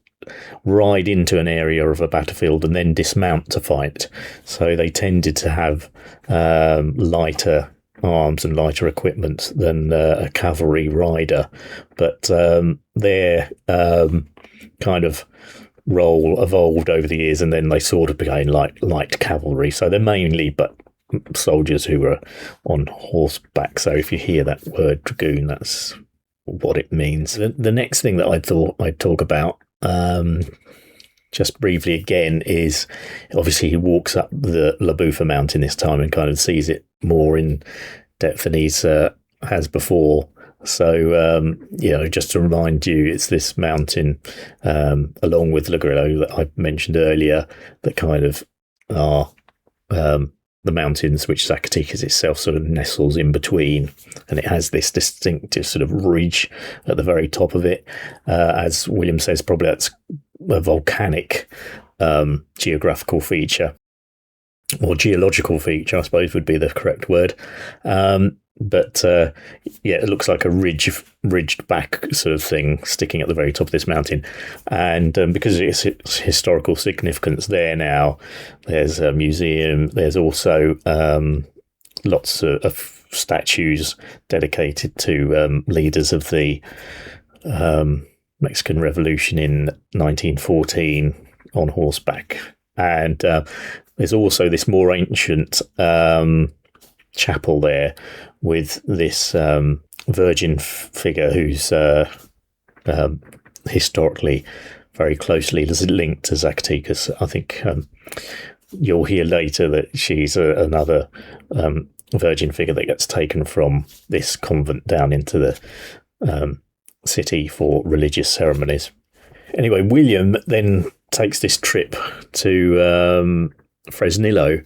ride into an area of a battlefield and then dismount to fight. So they tended to have lighter arms and lighter equipment than a cavalry rider, but their kind of role evolved over the years, and then they sort of became like light cavalry. So they're mainly but soldiers who are on horseback. So if you hear that word dragoon, that's what it means. The next thing that I thought I'd talk about just briefly again is obviously he walks up the La Bufa mountain this time and kind of sees it more in depth than he's has before. So, just to remind you, it's this mountain, along with La Grillo that I mentioned earlier, that kind of are the mountains which Zacatecas itself sort of nestles in between. And it has this distinctive sort of ridge at the very top of it. As William says, probably that's a volcanic geographical feature, or geological feature, I suppose would be the correct word. But it looks like a ridged back sort of thing sticking at the very top of this mountain. And because of its historical significance there now, there's a museum. There's also lots of statues dedicated to leaders of the Mexican Revolution in 1914 on horseback. And there's also this more ancient chapel there with this virgin figure who's historically very closely linked to Zacatecas. I think you'll hear later that she's another virgin figure that gets taken from this convent down into the city for religious ceremonies. Anyway, William then takes this trip to Fresnillo,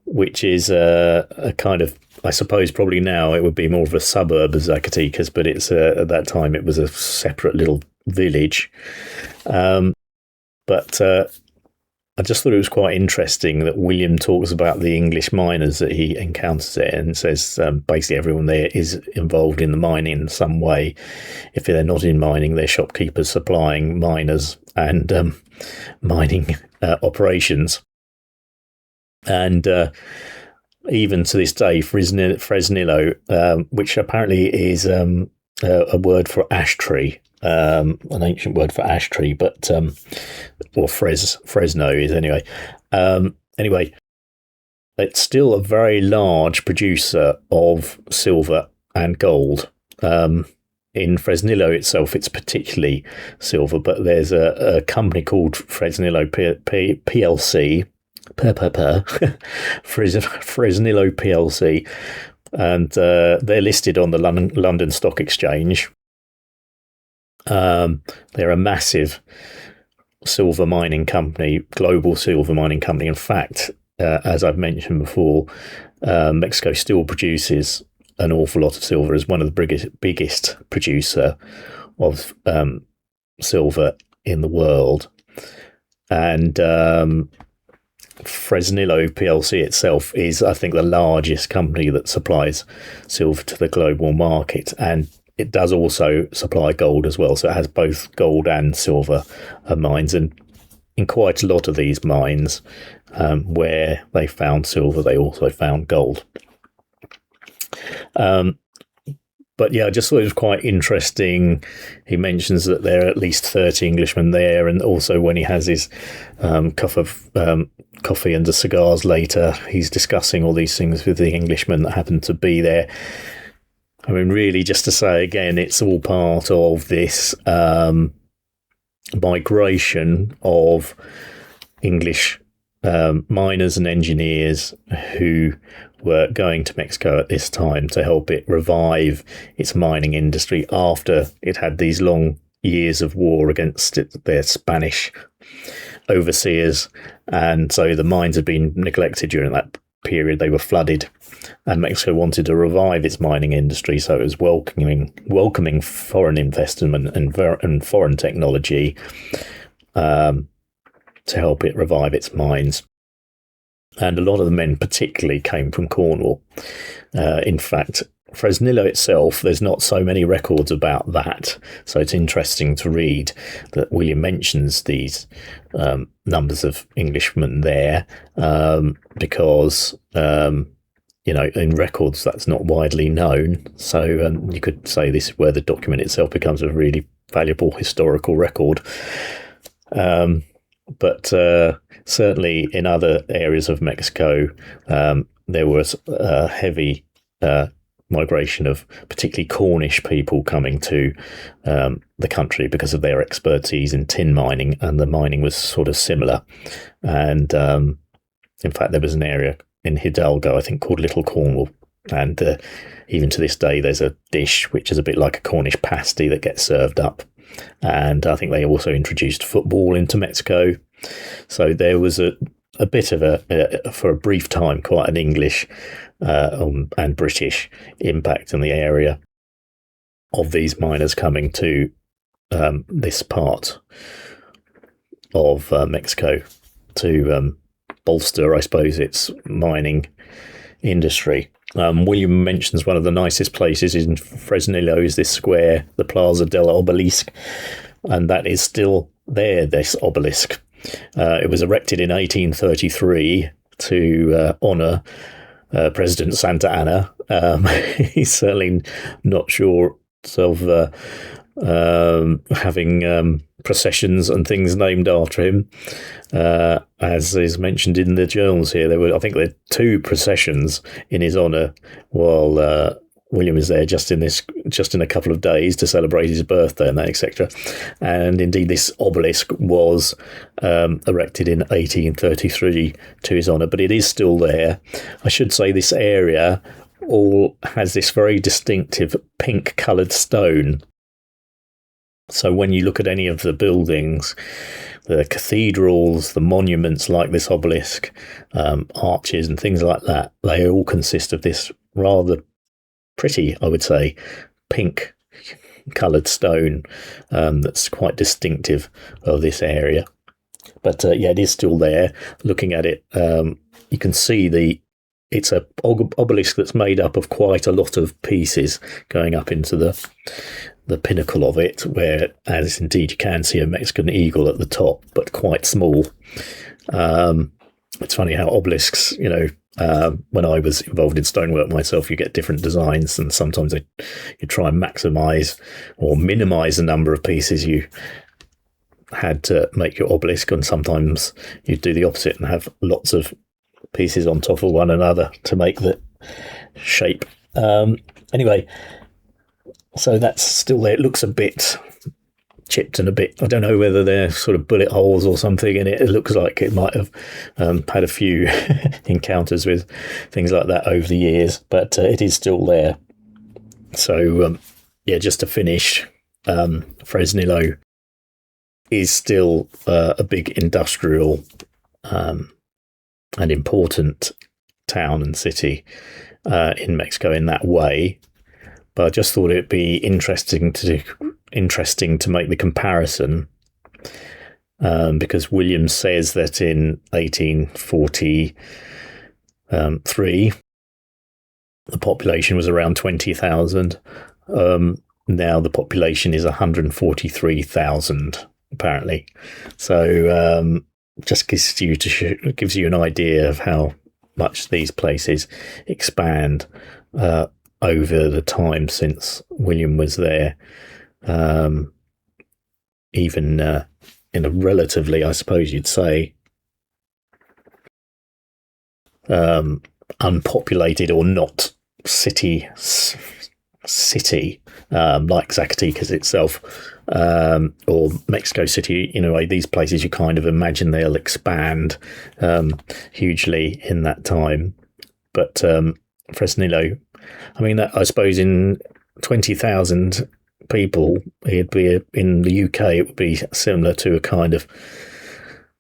which is a kind of, I suppose probably now it would be more of a suburb of Zacatecas, but it's at that time it was a separate little village. But I just thought it was quite interesting that William talks about the English miners that he encounters there, and says basically everyone there is involved in the mining in some way. If they're not in mining, they're shopkeepers supplying miners and mining operations. And even to this day, Fresnillo, which apparently is a word for ash tree, an ancient word for ash tree, but or Fresno is anyway. Anyway, it's still a very large producer of silver and gold. In Fresnillo itself, it's particularly silver, but there's a company called Fresnillo PLC. Fresnillo PLC, and they're listed on the London Stock Exchange. They're a massive silver mining company, global silver mining company. In fact, as I've mentioned before, Mexico still produces an awful lot of silver, as one of the biggest producer of silver in the world. And Fresnillo PLC itself is, I think, the largest company that supplies silver to the global market, and it does also supply gold as well. So it has both gold and silver mines, and in quite a lot of these mines, where they found silver, they also found gold. But yeah, I just thought it was quite interesting. He mentions that there are at least 30 Englishmen there, and also when he has his cup of coffee and the cigars later, he's discussing all these things with the Englishmen that happen to be there. I mean, really, just to say again, it's all part of this migration of English miners and engineers who were going to Mexico at this time to help it revive its mining industry after it had these long years of war against their Spanish overseers. And so the mines had been neglected during that period. They were flooded, and Mexico wanted to revive its mining industry, so it was welcoming foreign investment and foreign technology to help it revive its mines. And a lot of the men particularly came from Cornwall. In fact, Fresnillo itself, there's not so many records about that, so it's interesting to read that William mentions these numbers of Englishmen there, because in records that's not widely known. So you could say this is where the document itself becomes a really valuable historical record. But certainly in other areas of Mexico, there was a heavy migration of particularly Cornish people coming to the country because of their expertise in tin mining, and the mining was sort of similar. And in fact, there was an area in Hidalgo, I think, called Little Cornwall. And even to this day, there's a dish which is a bit like a Cornish pasty that gets served up. And I think they also introduced football into Mexico. So there was a bit of for a brief time, quite an English and British impact in the area of these miners coming to this part of Mexico to bolster, I suppose, its mining industry. William mentions one of the nicest places in Fresnillo is this square, the Plaza del Obelisk, and that is still there, this obelisk. It was erected in 1833 to honour President Santa Anna. He's certainly not short of having processions and things named after him, as is mentioned in the journals here. I think there were 2 processions in his honour while William is there just in a couple of days to celebrate his birthday and that, etc. And indeed, this obelisk was erected in 1833 to his honour, but it is still there. I should say this area all has this very distinctive pink-coloured stone. So when you look at any of the buildings, the cathedrals, the monuments like this obelisk, arches and things like that, they all consist of this rather pretty, I would say, pink coloured stone that's quite distinctive of this area. But it is still there. Looking at it, you can see it's an obelisk that's made up of quite a lot of pieces going up into the pinnacle of it, where, as indeed you can see a Mexican eagle at the top, but quite small. It's funny how obelisks, when I was involved in stonework myself, you get different designs, and sometimes you try and maximise or minimise the number of pieces you had to make your obelisk, and sometimes you do the opposite and have lots of pieces on top of one another to make the shape. Anyway, so that's still there. It looks a bit chipped and a bit, I don't know whether they're sort of bullet holes or something in it. It looks like it might have had a few encounters with things like that over the years, but it is still there. So, just to finish, Fresnillo is still a big industrial and important town and city in Mexico in that way. But I just thought it'd be interesting to make the comparison, because William says that in 1843 the population was around 20,000. Now the population is 143,000 apparently. So just gives you an idea of how much these places expand over the time since William was there. Even in a relatively, I suppose you'd say, unpopulated or not city like Zacatecas itself, or Mexico City. In a way, these places you kind of imagine they'll expand hugely in that time. But Fresnillo, I mean, I suppose in 20,000 people, it'd be in the UK. It would be similar to a kind of,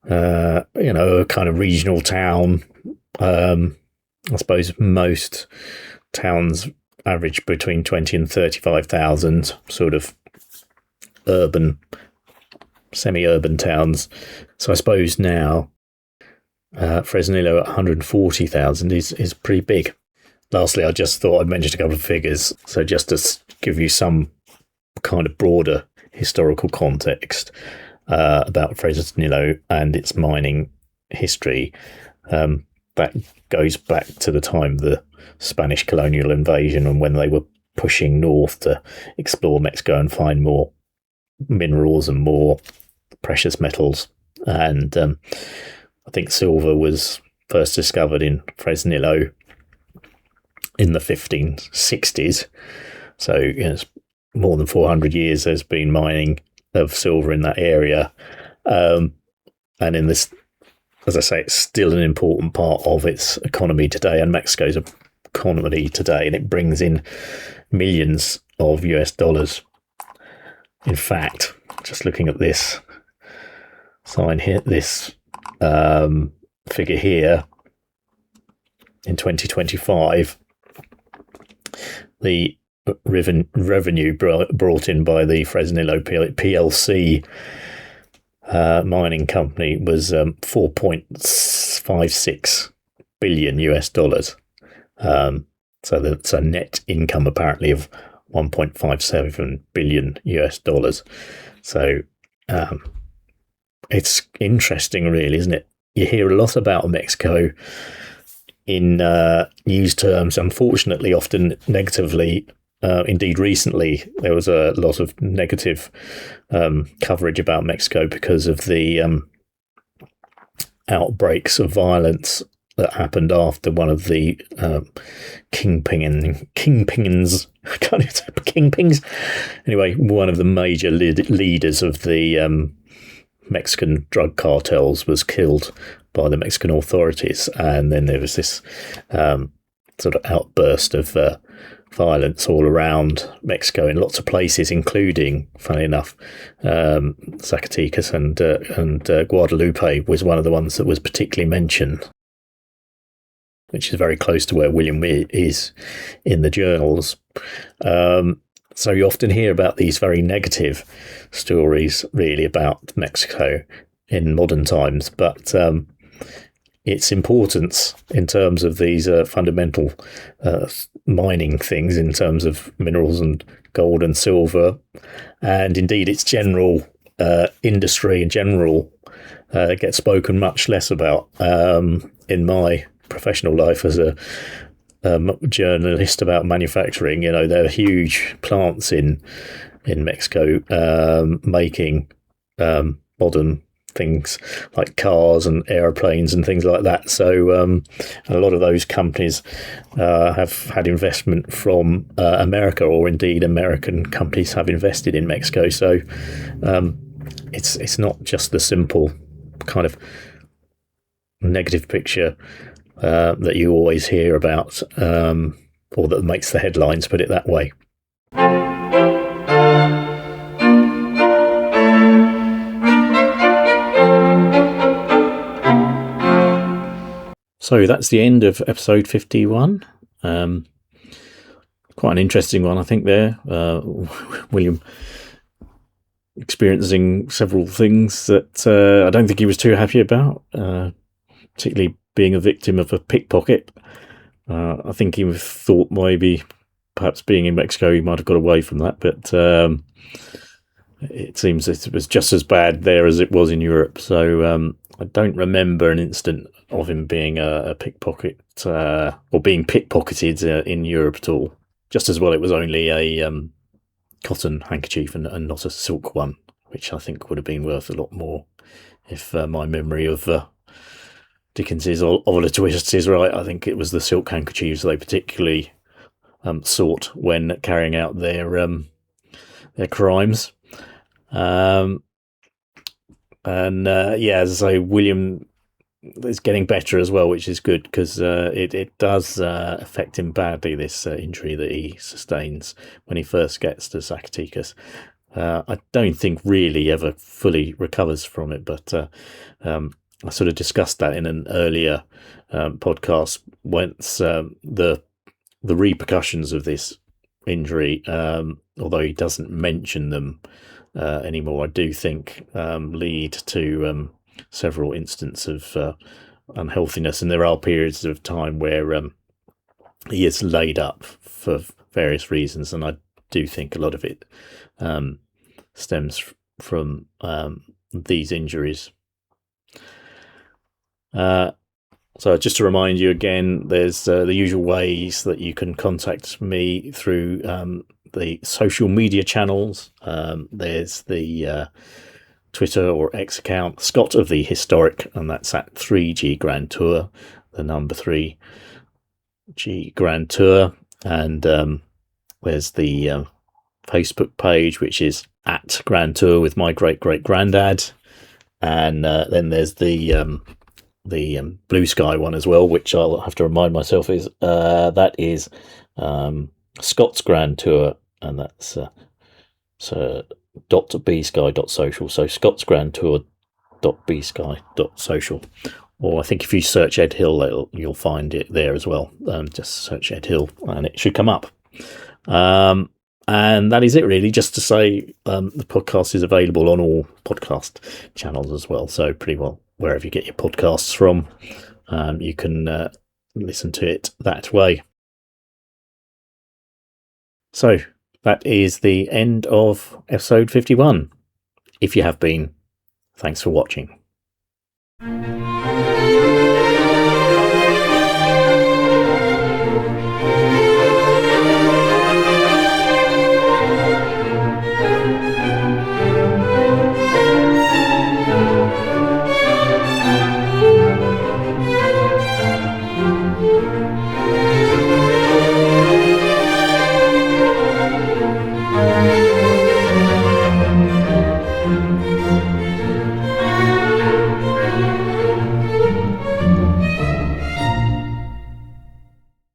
a kind of regional town. I suppose most towns average between 20 and 35,000, sort of urban, semi-urban towns. So I suppose now Fresnillo at 140,000 is pretty big. Lastly, I just thought I'd mention a couple of figures. So just to give you some kind of broader historical context about Fresnillo and its mining history, that goes back to the time of the Spanish colonial invasion and when they were pushing north to explore Mexico and find more minerals and more precious metals. And I think silver was first discovered in Fresnillo in the 1560s. So it's more than 400 years there's been mining of silver in that area. And in this, as I say, it's still an important part of its economy today, and Mexico's economy today, and it brings in millions of US dollars. In fact, just looking at this sign here, this figure here, in 2025, the revenue brought in by the Fresnillo PLC mining company was 4.56 billion US dollars. So that's a net income apparently of 1.57 billion US dollars. So it's interesting, really, isn't it? You hear a lot about Mexico in news terms, unfortunately, often negatively. Indeed, recently there was a lot of negative coverage about Mexico because of the outbreaks of violence that happened after one of the kingpins. I can't even say kingpins. Anyway, one of the major leaders of the Mexican drug cartels was killed by the Mexican authorities, and then there was this sort of outburst of violence all around Mexico in lots of places, including, funny enough, Zacatecas and Guadalupe was one of the ones that was particularly mentioned, which is very close to where William is in the journals. So you often hear about these very negative stories, really, about Mexico in modern times, but its importance in terms of these fundamental mining things, in terms of minerals and gold and silver, and indeed its general industry in general, gets spoken much less about in my professional life as a journalist about manufacturing. You know, there are huge plants in Mexico making modern things like cars and aeroplanes and things like that. So a lot of those companies have had investment from America, or indeed American companies have invested in Mexico. So it's not just the simple kind of negative picture that you always hear about, or that makes the headlines, put it that way. So that's the end of episode 51. Quite an interesting one, I think, there. William experiencing several things that I don't think he was too happy about, particularly being a victim of a pickpocket. I think he thought maybe perhaps being in Mexico he might have got away from that, but it seems it was just as bad there as it was in Europe. So I don't remember an incident of him being a pickpocket or being pickpocketed in Europe at all. Just as well, it was only a cotton handkerchief and not a silk one, which I think would have been worth a lot more if my memory of Dickens's Oliver Twist is right. I think it was the silk handkerchiefs they particularly sought when carrying out their crimes. As I say, William is getting better as well, which is good, because it does affect him badly, this injury that he sustains when he first gets to Zacatecas. I don't think really ever fully recovers from it, but I sort of discussed that in an earlier podcast. Once the repercussions of this injury, although he doesn't mention them anymore, I do think lead to several instances of unhealthiness, and there are periods of time where he is laid up for various reasons, and I do think a lot of it stems from these injuries. So just to remind you again, there's the usual ways that you can contact me through the social media channels. There's the Twitter or X account, Scott of the Historic, and that's at 3G Grand Tour, the number 3G Grand Tour. And there's the Facebook page, which is at Grand Tour with my Grandad. And then there's the Blue Sky one as well, which I'll have to remind myself is that is Scott's Grand Tour, and that's .bsky.social. So Scott's Grand Tour .bsky.social, or I think if you search Ed Hill, you'll find it there as well. Just search Ed Hill and it should come up. And that is it, really. Just to say, the podcast is available on all podcast channels as well. So pretty well wherever you get your podcasts from, you can listen to it that way. So that is the end of episode 51. If you have been, thanks for watching.